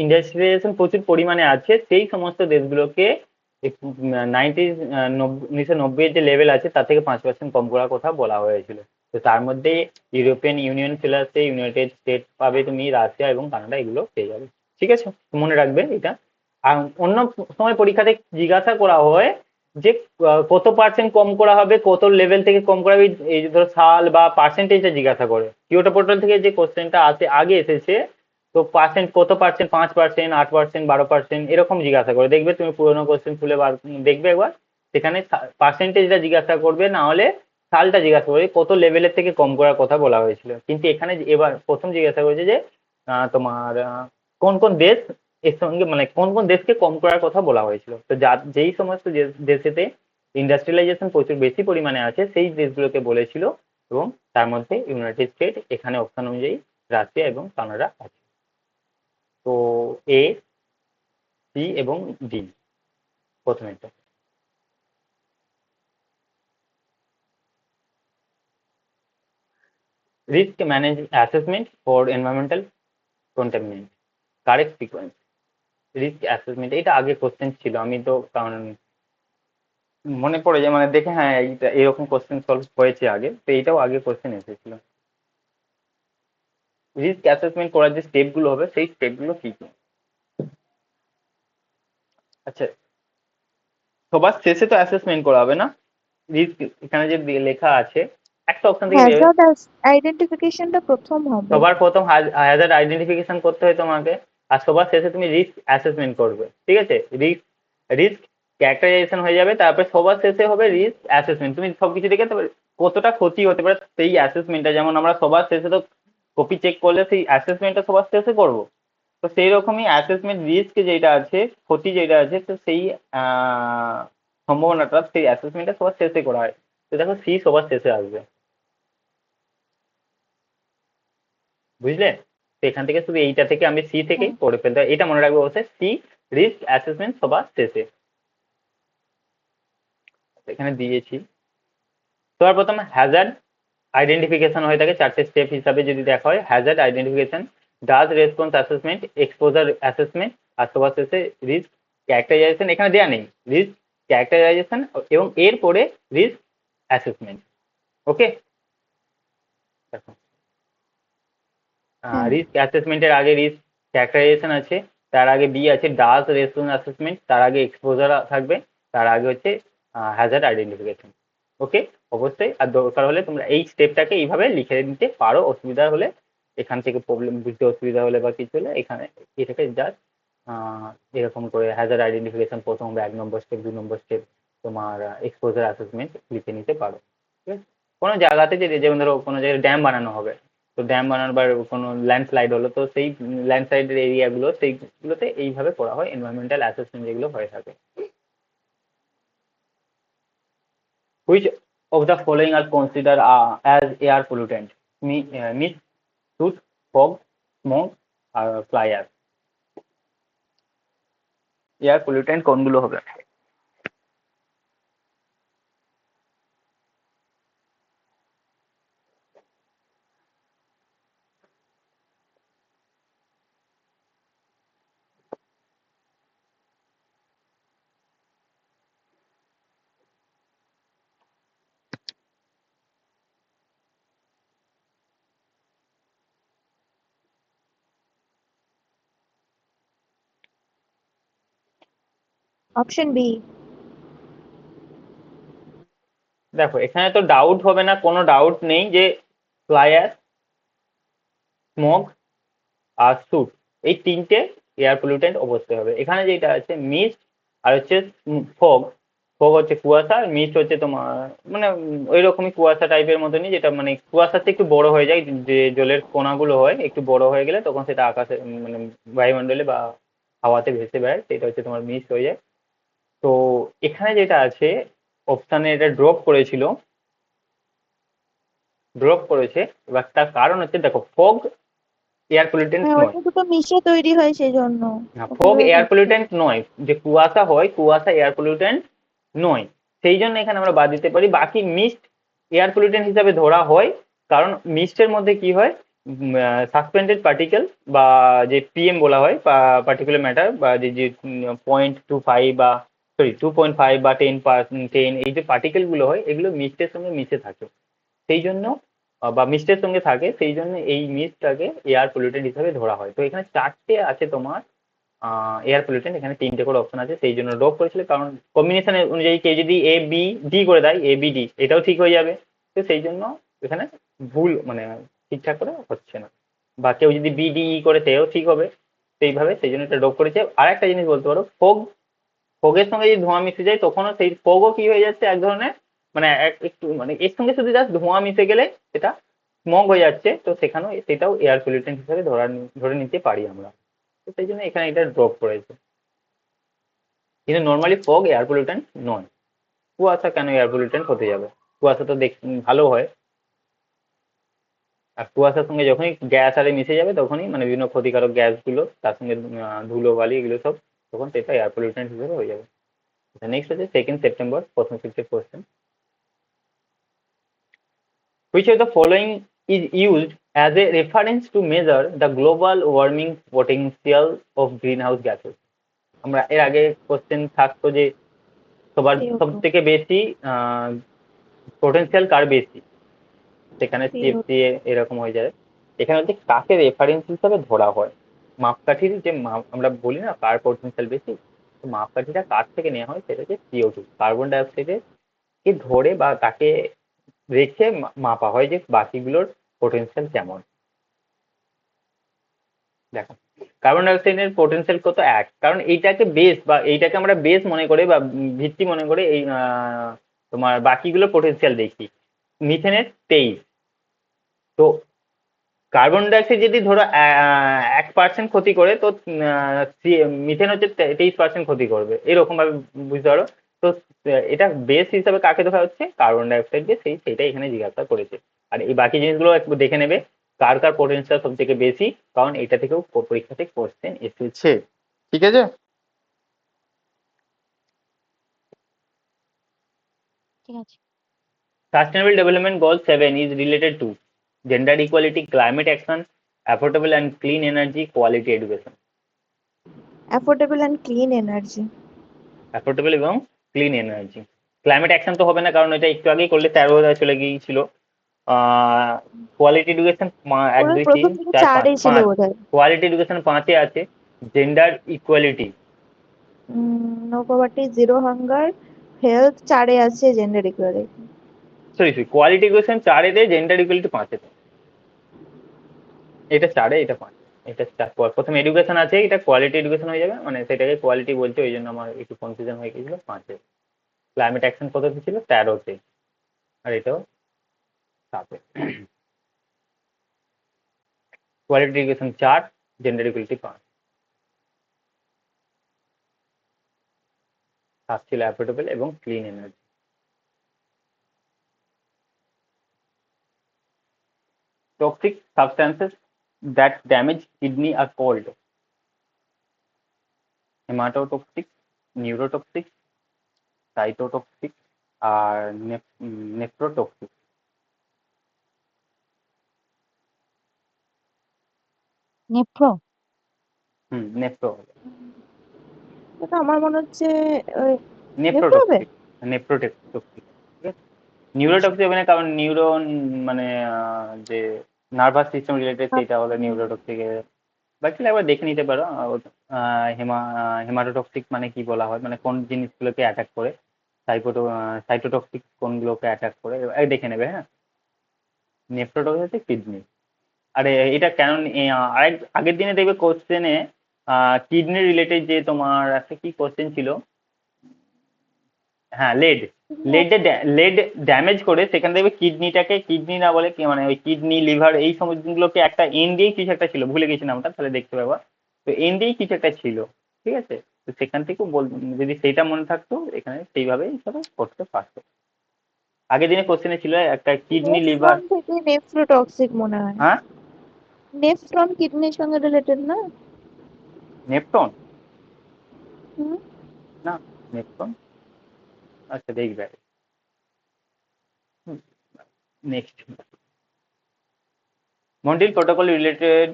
ইন্ডাস্ট্রিয়ালাইজেশন প্রচুর পরিমাণে আছে সেই সমস্ত দেশগুলোকে 1990 এর যে লেভেল আছে তার থেকে 5% কম করার কথা বলা হয়েছিল। তো তার মধ্যে ইউরোপিয়ান ইউনিয়ন চলে আসছে, ইউনাইটেড স্টেট পাবে তুমি, রাশিয়া এবং কানাডা এগুলো পেয়ে যাবে, ঠিক আছে? মনে রাখবে এটা। আর অন্য সময় পরীক্ষাতে জিজ্ঞাসা করা হয় যে কত পার্সেন্ট কম করা হবে, কত লেভেল থেকে কম করা হবে, এই যে ধরো সাল বা পার্সেন্টেজটা জিজ্ঞাসা করে। কিয়োটো পোর্টাল থেকে যে কোশ্চেনটা আছে আগে এসেছে, তো পার্সেন্ট কত পার্সেন্ট, 5%, 8%, 12% এরকম জিজ্ঞাসা করে। দেখবে তুমি পুরোনো কোশ্চেন খুলে দেখবে একবার, সেখানে পার্সেন্টেজটা জিজ্ঞাসা করবে, না হলে সালটা জিজ্ঞাসা করবে কত লেভেলের থেকে কম করার কথা বলা হয়েছিল। কিন্তু এখানে এবার প্রথম জিজ্ঞাসা করেছে যে তোমার কোন কোন দেশ এর সঙ্গে মানে কোন কোন দেশকে কম করার কথা বলা হয়েছিল। তো যেই সমস্ত দেশেতে ইন্ডাস্ট্রিয়ালাইজেশন প্রচুর বেশি পরিমাণে আছে সেই দেশগুলোকে বলেছিল, এবং তার মধ্যে ইউনাইটেড স্টেট এখানে অপশন অনুযায়ী রাশিয়া এবং কানাডা আছে। তো এ, সি এবং ডি প্রথমেরটা। Risk manage assessment for environmental contaminant, correct sequence. Risk assessment এটা আগে কোশ্চেন ছিল, আমি তো কারণ মনে পড়ে যায় মানে দেখে, হ্যাঁ এইটা এরকম কোশ্চেন সলভ হয়েছে আগে, তো এইটাও আগে কোশ্চেন এসেছিল। রিস্ক অ্যাসেসমেন্ট করার যে স্টেপ গুলো হবে সেই স্টেপ গুলো কি কি? আচ্ছা, সবার শেষে তো অ্যাসেসমেন্ট করা হবে না, রিস্ক এখানে যে লেখা আছে একটা অপশন থেকে নেবে। হ্যাজার্ড আইডেন্টিফিকেশনটা প্রথম হবে। সবার প্রথম হ্যাজার্ড আইডেন্টিফিকেশন করতে হয় তোমাকে, আর সবার শেষে তুমি রিস্ক অ্যাসেসমেন্ট করবে, ঠিক আছে? রিস্ক রিস্ক ক্যারেক্টারাইজেশন হয়ে যাবে, তারপরে সবার শেষে হবে রিস্ক অ্যাসেসমেন্ট। তুমি সবকিছু দেখে তারপরে কতটা ক্ষতি হতে পারে সেই অ্যাসেসমেন্টটা, যেমন আমরা সবার শেষে তো কপি চেক করলে সেই অ্যাসেসমেন্টটা সবার শেষে করবো, তো সেই রকমই অ্যাসেসমেন্ট রিস্ক যেটা আছে, ক্ষতি যেটা আছে, তো সেই সম্ভাবনাটা সেই অ্যাসেসমেন্টটা সবার শেষে করা হয়। তো দেখো সি সবার শেষে আসবে, বুঝলে? তো এখান থেকে শুধু এইটা থেকে আমি সি থেকেই হ্যাঁ। পড়ে ফেলতে হয়, এটা মনে রাখবো অবশ্যই, সি রিস্ক অ্যাসেসমেন্ট সবার শেষে। এখানে দিয়েছি। সবার প্রথম হ্যাজার্ড আইডেন্টিফিকেশন হয়ে থাকে 4টে স্টেপ হিসাবে যদি দেখা হয়, hazard identification, dose response assessment, exposure assessment, আর সবার শেষে রিস্ক ক্যারেক্টারাইজেশন। এখানে দেয়া নেই রিস্ক ক্যারেক্টারাইজেশন এবং এরপরে রিস্ক অ্যাসেসমেন্ট। ওকে, দেখো হ্যাঁ। রিস্ক অ্যাসেসমেন্টের আগে রিস্ক ক্যারেক্টারাইজেশন আছে, তার আগে বি আছে ডাজ রেসপন্স অ্যাসেসমেন্ট, তার আগে এক্সপোজার থাকবে, তার আগে হচ্ছে হ্যাজার্ড আইডেন্টিফিকেশন। ওকে, অবশ্যই। আর দরকার হলে তোমরা এই স্টেপটাকে এইভাবে লিখে নিতে পারো, অসুবিধা হলে এখান থেকে প্রবলেম বুঝতে অসুবিধা হলে বা কিছু হলে এখানে এটাকে জাস্ট এরকম করে হ্যাজার্ড আইডেন্টিফিকেশন প্রথম বা 1 নম্বর স্টেপ, 2 নম্বর স্টেপ তোমার এক্সপোজার অ্যাসেসমেন্ট লিখে নিতে পারো, ঠিক আছে? কোনো জায়গাতে যে যেমন ধরো কোনো জায়গায় ড্যাম বানানো হবে, তো ড্যাম বানানোর বা কোনো ল্যান্ডস্লাইড হলো, তো সেই ল্যান্ডস্লাইডের এরিয়াগুলো সেইগুলোতে এইভাবে করা হয় এনভায়রনমেন্টাল অ্যাসেসমেন্ট যেগুলো হয়ে থাকে। Which of the following are considered as air pollutant? Mist, soot, fog, smoke, আর fly ash. এয়ার পলিউটেন্ট কোনগুলো হবে? Option B. দেখো এখানে তো ডাউট হবে না, কোনো ডাউট নেই যে ফ্লাই অ্যাশ, স্মোক আর সুট, এই তিনটে এয়ার পলিউটেন্ট অবশ্যই হবে। এখানে যেটা আছে মিস্ট আর হচ্ছে ফগ। ফগ হচ্ছে কুয়াশা, আর মিস্ট হচ্ছে তোমার মানে ওই রকমই কুয়াশা টাইপের মতনই, যেটা মানে কুয়াশাতে একটু বড় হয়ে যায়, যে জলের কণাগুলো হয় একটু বড় হয়ে গেলে তখন সেটা আকাশে মানে বায়ুমণ্ডলে বা হাওয়াতে ভেসে বেড়ায়, সেটা হচ্ছে তোমার মিস্ট হয়ে যায়। তো এখানে যেটা আছে অপশানে এটা ড্রপ করেছে। এবার তার কারণ হচ্ছে দেখো ফগ এয়ার পলিউটেন্ট হ্যাঁ, নয়। ওটা দুটো মিশে তৈরি হয় সেই জন্য না, ওকে ফগ ওভাবে এয়ার ভাবতে হবে। পলিউটেন্ট নয়, যে কুয়াশা হয় কুয়াশা এয়ার পলিউটেন্ট নয়। সেই জন্য এখানে আমরা বাদ দিতে পারি। বাকি মিস্ট এয়ার পলিউটেন্ট হিসাবে ধরা হয়, কারণ মিস্টের মধ্যে কি হয়, সাসপেন্ডেড পার্টিকেল বা যে পিএম বলা হয় বা পার্টিকুলার ম্যাটার, বা যে যে 0.25 বা সরি 2.5 বা 10 এই যে পার্টিকেল গুলো হয় এগুলো মিস্টের সঙ্গে মিশে থাকে। সেই জন্য বা মিস্টের সঙ্গে থাকে, সেই জন্য এই মিস্টটাকে এয়ার পলিউটেন্ট হিসাবে ধরা হয়। তো এখানে চারটে আছে তোমার এয়ার পলিউটেন্ট, এখানে তিনটে করে অপশন আছে, সেই জন্য ড্রপ করেছিল। কারণ কম্বিনেশন অনুযায়ী কেউ যদি এ বি ডি করে দেয়, এ বি ডি এটাও ঠিক হয়ে যাবে। তো সেই জন্য এখানে ভুল মানে ঠিকঠাক করে হচ্ছে না। বা কেউ যদি বি ডি ই করে সেও ঠিক হবে সেইভাবে, সেই জন্য এটা ড্রপ করেছে। আর একটা জিনিস বলতে পারো, ফগের সঙ্গে যদি ধোঁয়া মিশে যায় তখনও সেই ফগও কি হয়ে যাচ্ছে এক ধরনের মানে একটু মানে এর সঙ্গে শুধু জাস্ট ধোঁয়া মিশে গেলে সেটা স্মগ হয়ে যাচ্ছে, তো সেখানেও সেটাও এয়ার পলিউটেন্ট হিসেবে ধরে নিতে পারি আমরা। তো সেই জন্য এখানে এটা ড্রপ করেছে। কিন্তু নর্মালি ফগ এয়ার পলিউটেন্ট নয়। কুয়াশা কেন এয়ার পলিউটেন্ট হতে যাবে? কুয়াশা তো ভালো হয়। আর কুয়াশার সঙ্গে যখনই গ্যাস আরে মিশে যাবে তখনই মানে বিভিন্ন ক্ষতিকারক গ্যাসগুলো তার সঙ্গে ধুলো বালি এগুলো সব, তখন সেটা এয়ার পলিউটেন্ট হিসেবে হয়ে যাবে। নেক্সট হচ্ছে 2 সেপ্টেম্বর প্রশ্ন শিফটের question. Which of the following is used as a reference to measure the global warming potential of greenhouse gases? আমরা এর আগে কোশ্চেন থাকতো যে সবার সব CO2। থেকে বেশি পোটেনশিয়াল কার বেশি, সেখানে CO2। সিএফসি এরকম হয়ে যায়। এখানে হচ্ছে কাকে রেফারেন্স হিসাবে ধরা হয়, মাপকাঠির যে আমরা বলি না কার পোটেনশিয়াল বেশি, তো মাপকাঠিটা কার থেকে নেওয়া হয় সেটা হচ্ছে CO2, কার্বন ডাই অক্সাইডের কে ধরে বা তাকে রেখে মাপা হয় যে বাকিগুলোর পোটেনশিয়াল কেমন। দেখো কার্বন ডাই অক্সাইডের পোটেনশিয়াল কত, এক, কারণ এইটাকে বেস বা এইটাকে আমরা বেস মনে করে বা ভিত্তি মনে করে এই তোমার বাকিগুলো পোটেনশিয়াল দেখি। মিথেনের 23। তো কার্বন ডাই অক্সাইড যদি ধরো 1% ক্ষতি করে, তো মিথেন হচ্ছে 23% ক্ষতি করবে, এরকম ভাবে বুঝতে পারো। তো এটা বেস হিসাবে কাকে ধরা হচ্ছে, কার্বন ডাই অক্সাইডকে, সেইটাই এখানে জিজ্ঞাসা করেছে। আর এই বাকি জিনিসগুলো একটু দেখে নেবে কার কার পোটেনশিয়াল সব থেকে বেশি, কারণ এটা থেকেও পরীক্ষাতে কোশ্চেন এসেছে। ঠিক আছে। ঠিক আছে। Sustainable Development Goal 7 is related to gender equality, climate action, affordable and clean energy, quality education. Affordable and clean energy. Affordable এবং ক্লিন এনার্জি। ক্লাইমেট অ্যাকশন তো হবে না, কারণ এটা একটু আগেই করলে 13,000 চলে গিয়েছিল। কোয়ালিটি এডুকেশন এক ওরা দুই তিন প্রথম থেকে চার পাঁচ 4-এই ছিল পাঁচ বোধহয়। কোয়ালিটি এডুকেশন 5-এ আছে। Gender equality, no poverty, zero hunger, health 4-এ আছে, gender equality. Sorry sorry quality education 4-এ, জেন্ডার ইকুয়ালিটি 5-এ। এটা 4-এ, এটা 5। এটা প্রথম এডুকেশন আছে, এটা কোয়ালিটি এডুকেশন হয়ে যাবে, মানে সেটাকে কোয়ালিটি বলছে ওই জন্য আমার একটু কনফিউশন হয়ে গেছিল 5-এ। ক্লাইমেট অ্যাকশন কততে ছিল, 13-তে। আর এটাও 7-এ। Quality education 4, gender equality 5। সাত ছিল অ্যাফোর্ডেবল এবং clean energy. Toxic substances that damage kidney are called hematotoxic, neurotoxic, cytotoxic R nephrotoxic। Nephro. Nephro, তো আমার মনে হচ্ছে ওই নেফ্রো হবে। Nephrotoxic, nephrotoxic. ঠিক আছে। নিউরোটক্সিক হবে না, কারণ নিউরন মানে যে নার্ভাস সিস্টেম রিলেটেড, সেটা হলো নিউরোটক্সিক। বাকি একবার দেখে নিতে পারো। হেমাটোটক্সিক মানে কি বলা হয়, মানে কোন জিনিসগুলোকে অ্যাটাক করে, সাইটোটক্সিক কোনগুলোকে অ্যাটাক করে, দেখে নেবে। হ্যাঁ, নেফ্রোটক্সিক হচ্ছে কিডনি। আরে এটা কেন আরেক আগের দিনে দেখবে কোশ্চেনে কিডনি রিলেটেড যে তোমার একটা কি কোশ্চেন ছিল, হ্যাঁ লেড ড্যামেজ করে সেখানে দেখবে কিডনিটাকে কিডনি না বলে কি মানে ওই কিডনি লিভার এই সমস্তগুলোকে একটা এন দিয়েই কিছু একটা ছিল, ভুলে গেছি নামটা, তাহলে দেখতে পাবা। তো এন দিয়েই কিছু একটা ছিল, ঠিক আছে। তো সেখান থেকেও যদি সেইটা মনে থাকতো এখানে সেইভাবেই সবাই করতে পারতো। আগের দিনে কোশ্চেনে ছিল একটা কিডনি লিভার। নেফ্রন থেকে নেফ্রোটক্সিক মনে হয়। হ্যাঁ, নেফ্রন কিডনির সঙ্গে রিলেটেড না? নেপটন হুম। না, নেপটন, আচ্ছা দেখবে। Next, Montreal protocol related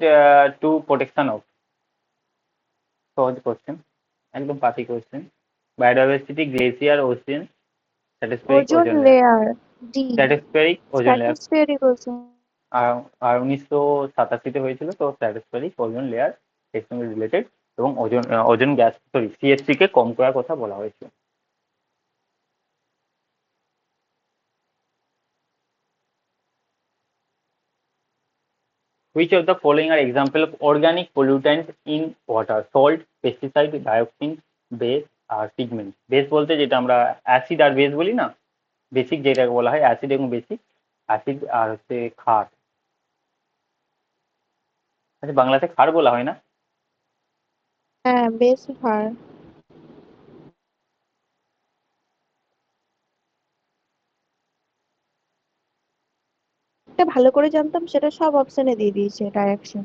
to protection of, সহজ কোশ্চেন, একদম পাতি question. Biodiversity, glacier, ocean, stratospheric ozone ozone layer. Layer. D. Stratospheric ozone layer. Stratospheric ozone. আর আর 1987-তে হয়েছিল, তো স্ট্র্যাটোস্ফেরিক ওজোন লেয়ার এর সঙ্গে রিলেটেড, এবং ozone ozone gas sorry CFC কে কম করার কথা বলা হয়েছিল। Which of the following are example of organic pollutant in water? Salt, pesticide, dioxin, base R pigment. Base বলতে যেটা আমরা অ্যাসিড আর বেস বলি না, বেসিক যেটাকে বলা হয় অ্যাসিড এবং বেসিক, অ্যাসিড আর হচ্ছে ক্ষার। আচ্ছা বাংলাতে ক্ষার বলা হয় না? হ্যাঁ, বেশ ভার। এটা ভালো করে জানতাম, সেটা সব অপশনে দিয়ে দিয়েছে ডাইরেকশন।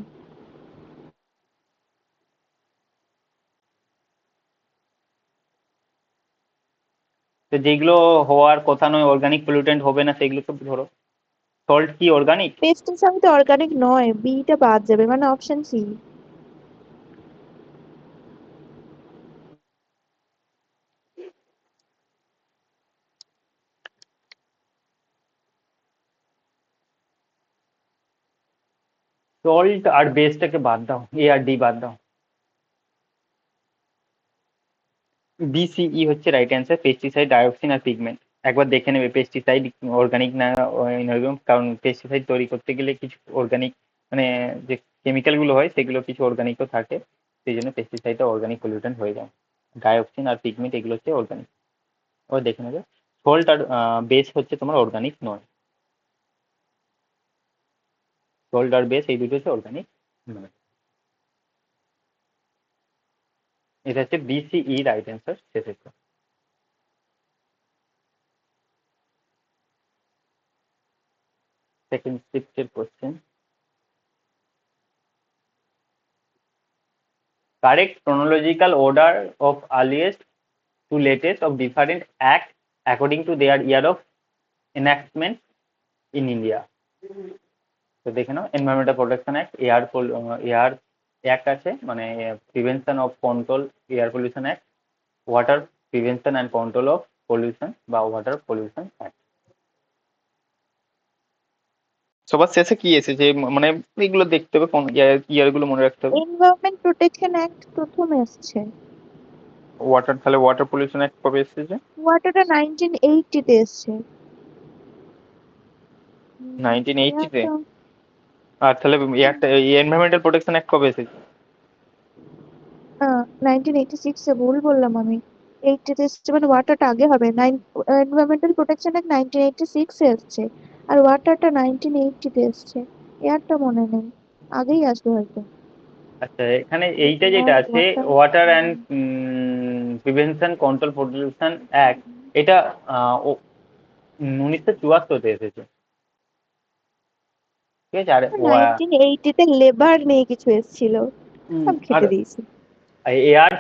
তো যেগুলো হওয়ার কথা নয়, অর্গানিক পলিউটেন্ট হবে না, সেগুলো তো ধরো। সল্ট কি অর্গানিক? পেস্টিসাইড তো অর্গানিক নয়, বিটা বাদ যাবে, মানে অপশন সি। সল্ট আর বেসটাকে বাদ দাও, এ আর ডি বাদ দাও। বিসিই হচ্ছে রাইট অ্যান্সার, পেস্টিসাইড, ডায়োক্সিন আর পিগমেন্ট। একবার দেখে নেবে পেস্টিসাইড অর্গানিক না ইনঅর্গানিক, কারণ পেস্টিসাইড তৈরি করতে গেলে কিছু অর্গানিক মানে যে কেমিক্যাল গুলো হয় সেগুলো কিছু অর্গানিকও থাকে, সেই জন্য পেস্টিসাইডটা অর্গানিক পলিউটেন্ট হয়ে যায়। ডায়োক্সিন আর পিগমেন্ট এগুলো হচ্ছে অর্গানিক। এবার দেখে নেবে সল্ট আর বেস হচ্ছে তোমার অর্গানিক নয়, সল্ট আর বেস এই দুটো হচ্ছে অর্গানিক নয়। এটা হচ্ছে বিসিই রাইট অ্যান্সার সেক্ষেত্রে। সেকেন্ড শিফটের question, correct chronological order of earliest to latest of different acts according to their year of enactment in India. তো দেখে নাও, environmental protection act, air act আছে মানে prevention of control air pollution act, water prevention and control of pollution বা water pollution act. সবার শেষে কি এসেছে মানে এগুলো দেখতে হবে, কোন ইয়ার গুলো মনে রাখতে হবে। এনভায়রনমেন্ট প্রোটেকশন অ্যাক্ট প্রথম এসছে। ওয়াটার, তাহলে ওয়াটার পলিউশন অ্যাক্ট কবে এসেছে? ওয়াটারটা 1980 তে এসছে। 1980-তে? এয়ারটা আর তাহলে এয়ারটা এনভায়রনমেন্টাল প্রোটেকশন অ্যাক্ট কবে এসেছে? 1986 এ ভুল বললাম আমি। 80 তে এসছে মানে ওয়াটারটা আগে হবে। এনভায়রনমেন্টাল প্রোটেকশন অ্যাক্ট 1986 এ এসছে, আর ওয়াটারটা 1980 তে এসছে। এয়ারটা মনে নেই, আগেই আসবে হয়তো। আচ্ছা এখানে এইটা যেটা এয়ার আছে, water. Water and prevention control pollution act, এটা 1974-তে এসেছে, ঠিক আছে। আর 1980 তে লেবার নিয়ে কিছু এসেছিল, সব আর ঘেটে দিয়েছি। এয়ার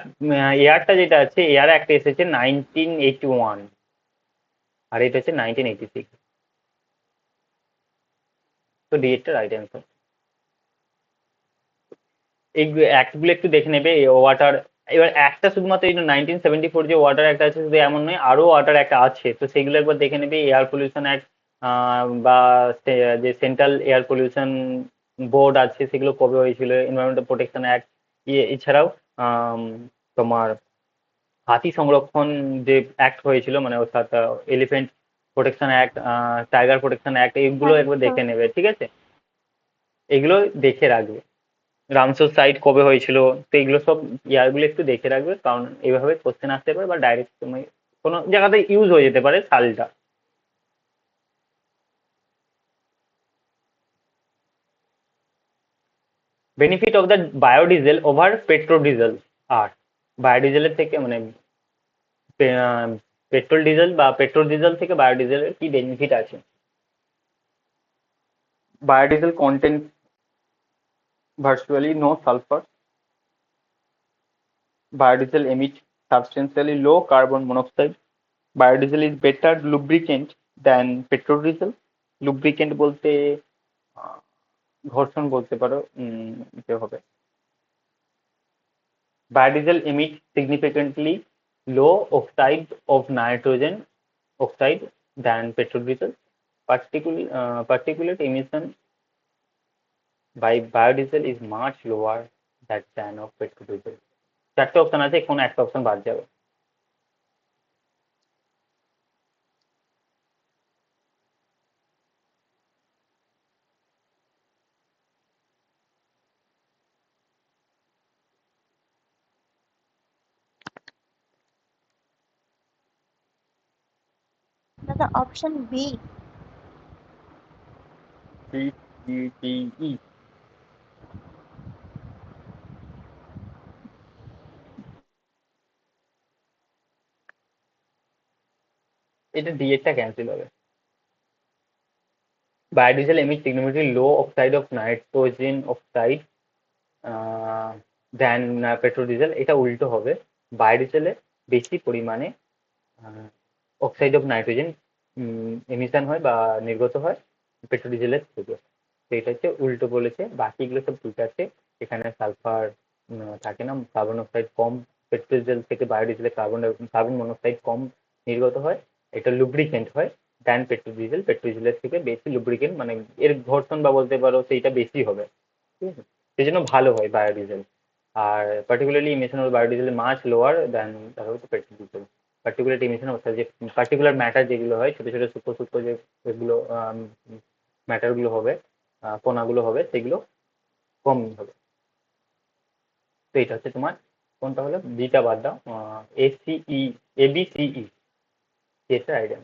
এয়ারটা যেটা আছে, এয়ার একটা এসেছে 1981, আর এটা হচ্ছে 1986। তো ডি এর রাইট অ্যান্সার। এই অ্যাক্টগুলো একটু দেখে নেবে, ওয়াটার, এবার একটা শুধুমাত্র এই 1974 যে ওয়াটার অ্যাক্ট আছে শুধু এমন নয়, আরো ওয়াটার অ্যাক্ট আছে, তো সেগুলো একবার দেখে নেবে। এয়ার পলিউশন অ্যাক্ট বা যে সেন্ট্রাল এয়ার পলিউশন বোর্ড আছে সেগুলো কবে হয়েছিল, এনভায়রনমেন্টাল প্রোটেকশন অ্যাক্ট, এছাড়াও আম, তোমার হাতি সংরক্ষণ যে অ্যাক্ট হয়েছিল, মানে অর্থাৎ elephant protection act, tiger protection act, এইগুলো একবার আচ্ছা। দেখে নেবে, ঠিক আছে? এগুলো দেখে রাখবে। রামসার সাইট কবে হয়েছিল, তো এগুলো সব ইয়ারগুলো একটু দেখে রাখবে, কারণ এইভাবে কোশ্চেন আসতে পারে বা ডাইরেক্ট তুমি কোনো জায়গাতে ইউজ হয়ে যেতে পারে সালটা। Benefit of the biodiesel over petrodiesel আর বায়োডিজেলের থেকে মানে পেট্রোল ডিজেল বা পেট্রোল ডিজেল থেকে বায়োডিজেলের কি বেনিফিট আছে? Biodiesel contains virtually no sulfur. Biodiesel emits substantially low carbon monoxide. Biodiesel is better lubricant than petrol diesel. Lubricant বলতে আহ, ঘর্ষণ বলতে পারো, যে হবে। Biodiesel emits significantly low oxide of nitrogen oxide than petrol diesel. Particulate emission by biodiesel is much lower than of petrol diesel. চারটে option আছে, কোনো একটা অপশন বাদ যাবে। দাদা option B. C C D E. এটা ডি এরটা cancel হবে। Biodiesel emit significantly low oxide of nitrogen oxide than petrol diesel, এটা উল্টো হবে। বায়োডিজেলে বেশি পরিমাণে অক্সাইড অফ নাইট্রোজেন এমিশন হয় বা নির্গত হয় পেট্রোল ডিজেলের থেকে। তো এটা হচ্ছে উল্টো বলেছে, বাকিগুলো সব ঠিক আছে। এখানে সালফার থাকে না, কার্বন অক্সাইড কম, পেট্রোল ডিজেল থেকে বায়োডিজেলে কার্বন মনোক্সাইড কম নির্গত হয়, এটা লুব্রিকেন্ট হয়। দেন পেট্রোল ডিজেলের থেকে বেশি লুব্রিকেন্ট, মানে এর ঘর্ষণ বা বলতে পারো সেইটা বেশি হবে, ঠিক আছে? সেই জন্য ভালো হয় বায়োডিজেল। আর particularly emission of biodiesel much lower than তার হচ্ছে পেট্রোল ডিজেল। পার্টিকুলার ইমিশন অর্থাৎ যে পার্টিকুলার ম্যাটার যেগুলো হয়, ছোট ছোট সূক্ষ্ম সূক্ষ্ম যে এগুলো ম্যাটারগুলো হবে, কণাগুলো হবে, সেগুলো কম হবে। তো এটা হচ্ছে তোমার কোনটা হলো, বিটা বাদ দাও, এসিই, এবিসিই, এটা idea.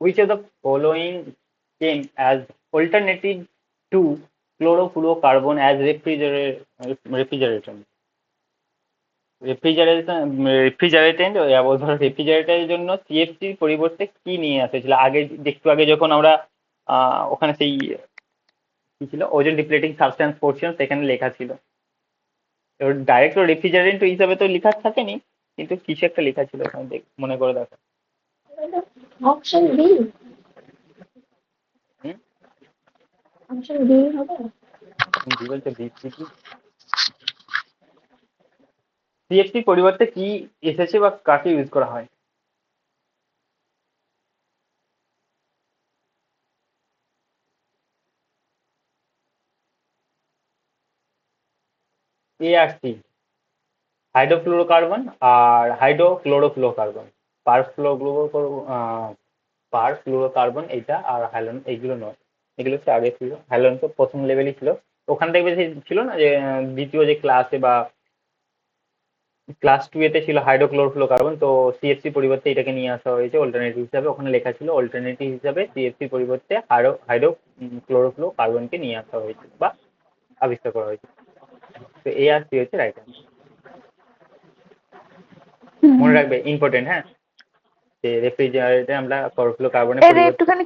Which of the following came as alternative to chlorofluorocarbon as refrigerant? রেফ্রিজারেটেন্ট, ধরো রেফ্রিজারেটরের জন্য সিএফসির পরিবর্তে কি নিয়ে এসেছিল আগে, একটু আগে যখন আমরা ওখানে সেই কি ছিল, ওজন ডিপ্লেটিং সাবস্টেন্স পড়ছিলাম, সেখানে লেখা ছিল। এবার ডাইরেক্ট রেফ্রিজারেন্ট হিসাবে তো লেখা থাকেনি, কিন্তু কিছু একটা লেখা ছিল ওখানে, মনে করে দেখো। Option B. হুম, অপশন বি হবে। কি বলছে সিএফসির পরিবর্তে কি এসেছে বা কাকে ইউজ করা হয়? এ আর সি, হাইড্রোফ্লুরোকার্বন আর হাইড্রোক্লোরোফ্লোরোকার্বন। পার ফ্লুরোকার্বন এইটা, আর হ্যালোন এইগুলো নয়। এগুলো হচ্ছে আগে ছিল, হ্যালোন তো প্রথম লেভেলই ছিল। ওখান থেকে বেশি ছিল না যে দ্বিতীয় যে ক্লাসে বা ক্লাস টু এতে ছিল হাইড্রোক্লোরোফ্লোরোকার্বন, তো সিএফসি পরিবর্তে এটাকে নিয়ে আসা হয়েছে অল্টারনেটিভ হিসাবে। ওখানে লেখা ছিল অল্টারনেটিভ হিসাবে সিএফসি পরিবর্তে হাইড্রোক্লোরোফ্লোরোকার্বনকে নিয়ে আসা হয়েছে বা আবিষ্কার করা হয়েছে। তো এ আর সি হচ্ছে রাইট অ্যান্সার। মনে রাখবে, ইম্পর্টেন্ট, হ্যাঁ, যে রেফ্রিজারেটরে আমরা ক্লোরোফ্লোরোকার্বনের এর পরিবর্তে। একটুখানি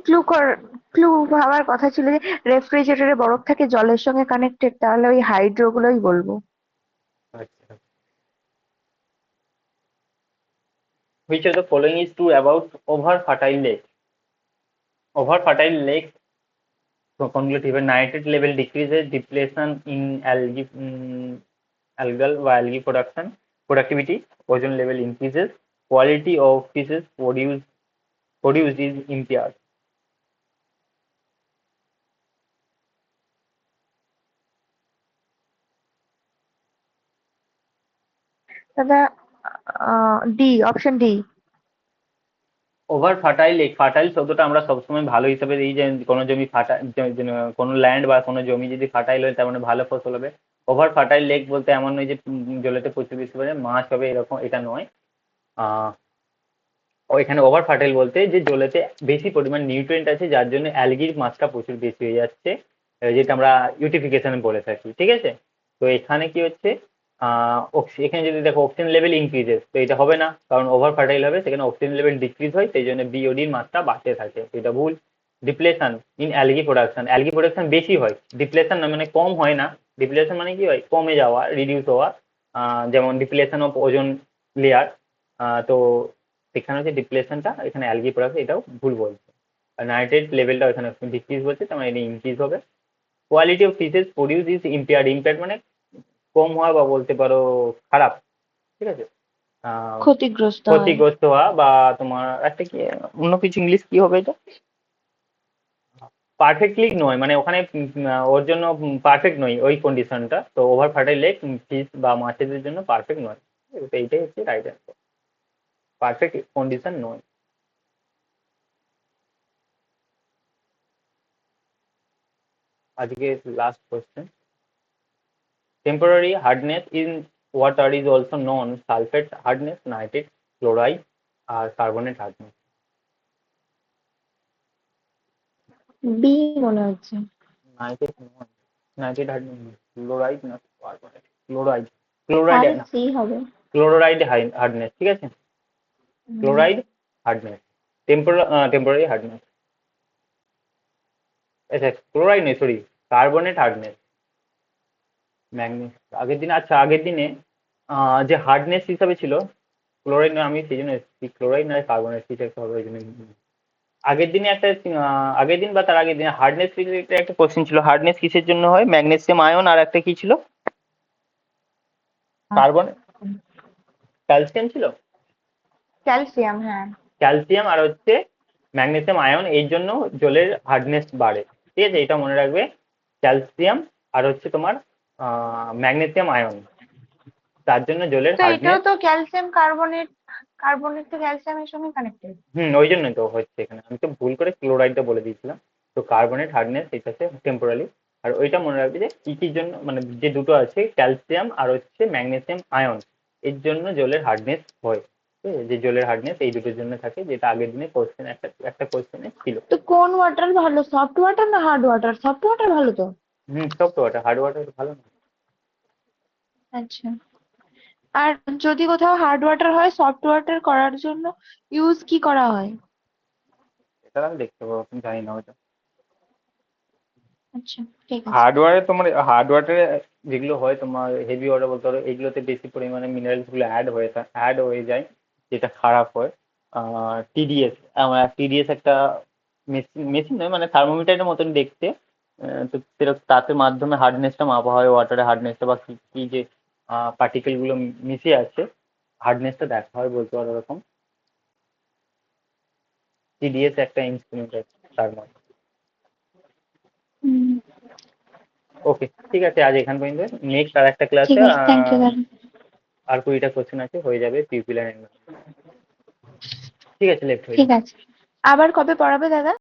ক্লু ভাবার কথা ছিল যে রেফ্রিজারেটরে বরফ থাকে জলের সঙ্গে কানেক্টেড, তাহলে ওই হাইড্রো গুলোই বলবো। আচ্ছা, which of the following is true about over fertile lake? Over fertile lake কোনগুলো ঠিক হবে? Nitrate level decreases, depletion in algal বা algae production productivity, ozone level increases, quality of species produced is impaired. দাদা, D, option D. Over fertile lake, fertile শব্দটা আমরা সবসময় ভালো হিসাবে দিই, যে কোনো জমি ফার্টাইল, কোনো ল্যান্ড বা কোনো জমি যদি ফার্টাইল হয় তার মানে ভালো ফসল হবে। ওভার ফার্টাইল লেক বলতে এমন নয় যে জলেতে প্রচুর বেশি পরিমাণে মাছ হবে, এরকম এটা নয়। আহ ও এখানে ওভার ফার্টাইল বলতে যে জলেতে বেশি পরিমাণ নিউট্রিয়েন্ট আছে, যার জন্য অ্যালগির মাত্রা প্রচুর বেশি হয়ে যাচ্ছে, যেটা আমরা ইউটিফিকেশন বলে থাকি, ঠিক আছে? তো এখানে কি হচ্ছে, এখানে যদি দেখো অক্সিজেন লেভেল ইনক্রিজেস, তো এটা হবে না, কারণ ওভার ফার্টাইল হবে, সেখানে অক্সিজেন লেভেল ডিক্রিজ হয়, সেই জন্য বিওডির মাত্রা বাড়তে থাকে, তো এটা ভুল। Depletion in algae production, algae production বেশি হয়, ডিপ্লেশন না মানে কম হয় না। ডিপ্লেশন মানে কি হয়, কমে যাওয়া, রিডিউস হওয়া, যেমন ডিপ্লেশন অফ ওজোন লেয়ার। তো সেখানে হচ্ছে ডিপ্লেশনটা, এখানে অ্যালগি প্রোডাকশন, এটাও ভুল বলছে। আর নাইট্রেট লেভেলটা এখানে ডিক্রিজ বলছে, তার মানে এটা ইনক্রিজ হবে। Quality of fishes produce is impaired, impaired মানে কম হওয়া বা বলতে পারো খারাপ, ঠিক আছে? আহ, ক্ষতিগ্রস্ত হয়। ক্ষতিগ্রস্ত হওয়া, বা তোমার একটা কি অন্য কিছু ইংলিশ কি হবে এটা, পারফেক্টলি নয়, মানে ওখানে ওর জন্য পারফেক্ট নয় ওই কন্ডিশনটা, তো ওভার ফার্টাইল লেক ফিশ বা মাছেদের জন্য পারফেক্ট নয়। তো এইটাই হচ্ছে রাইট অ্যান্সার, পারফেক্ট কন্ডিশন নয়। আজকে last question, temporary hardness in water is also non sulphate hardness, nitrate, chloride আর কার্বনেট হার্ডনেস। বি মনে হচ্ছে। নাইট্রেট নয়, নাইট্রেট হার্ডনেস, ক্লোরাইড না কার্বনেট, ক্লোরাইড, ক্লোরাইড তাহলে না, সি হবে। ক্লোরাইড হার্ডনেস, ঠিক আছে? হুম। ক্লোরাইড হার্ডনেস, টেম্পোরারি হার্ডনেস, আচ্ছা ক্লোরাইড নয়, সরি, কার্বনেট হার্ডনেস, ম্যাগনেস। আগের দিনে, আচ্ছা আগের দিনে যে হার্ডনেস হিসাবে ছিল ক্লোরাইড নয়, আমি সেই জন্য ক্লোরাইড নয় কার্বনেট কিছু একটা হবে ওই জন্য। আগের দিনে একটা আগের দিন বা তার আগের দিনে হার্ডনেস রিলেটেড একটা কোশ্চেন ছিল, হার্ডনেস কিসের জন্য হয়, ম্যাগনেসিয়াম আয়ন, আর একটা কি ছিল, কার্বন, ক্যালসিয়াম ছিল, ক্যালসিয়াম, হ্যাঁ। ক্যালসিয়াম আর হচ্ছে ম্যাগনেসিয়াম আয়ন, এই জন্য জলের হার্ডনেস বাড়ে, ঠিক আছে? এটা মনে রাখবে, ক্যালসিয়াম আর হচ্ছে তোমার ম্যাগনেসিয়াম আয়ন, তার জন্য জলের তো এটাও হার্ডনেস। তো ক্যালসিয়াম কার্বনেট, কার্বনেট তো ক্যালসিয়ামের সঙ্গে কানেক্টেড। ওই জন্যই তো হচ্ছে, এখানে আমি তো ভুল করে ক্লোরাইডটা বলে দিয়েছিলাম। তো কার্বনেট হার্ডনেস এটা হচ্ছে টেম্পোরারি। আর ওইটা মনে রাখবে যে কি কির জন্য, মানে যে দুটো আছে ক্যালসিয়াম আর হচ্ছে ম্যাগনেসিয়াম আয়ন, এর জন্য জলের হার্ডনেস হয়, ঠিক আছে? যে জলের হার্ডনেস এই দুটোর জন্য থাকে, যেটা আগের দিনে কোশ্চেন একটা একটা কোশ্চেনে ছিল। তো কোন ওয়াটার ভালো, সফট ওয়াটার না হার্ড ওয়াটার? সফট ওয়াটার ভালো তো। সব তো ওটা হার্ড ওয়াটার ভালো না। আচ্ছা। আর যদি কোথাও হার্ড ওয়াটার হয়, সফট ওয়াটার করার জন্য ইউজ কি করা হয়? এটা আমি দেখতে পাবো, আপনি জানি না ওটা। আচ্ছা, ঠিক আছে। হার্ড ওয়াটারে তোমার, হার্ড ওয়াটারে যেগুলো হয় তোমার হেভি ওয়াটার বলতে পারো, এগুলোতে বেশি পরিমাণে মিনারেলস গুলো অ্যাড হয়ে যায়, যেটা খারাপ হয়। টিডিএস, আমার টিডিএস একটা মেশিন, মেশিন নয় মানে থার্মোমিটারের মতন দেখতে, তো তাতে মাধ্যমে হার্ডনেসটা মাপা হয়, ওয়াটারের হার্ডনেসটা বা কি কি যে পার্টিকেল গুলো মিশে আছে, হার্ডনেসটা দেখা হয় বলতে পারো ওরকম। টিডিএস একটা ইনস্ট্রুমেন্ট আছে তার মধ্যে। হুম। ওকে, ঠিক আছে, আজ এখান পর্যন্ত। নেক্সট আর একটা ঠিক ক্লাসে আছে, থ্যাংক ইউ দাদা। আর 20টা কোশ্চেন আছে, হয়ে যাবে পিউপিল অ্যান্ড, ঠিক আছে, লেফট হয়ে ঠিক যাবে। আছে। আবার কবে পড়াবে দাদা?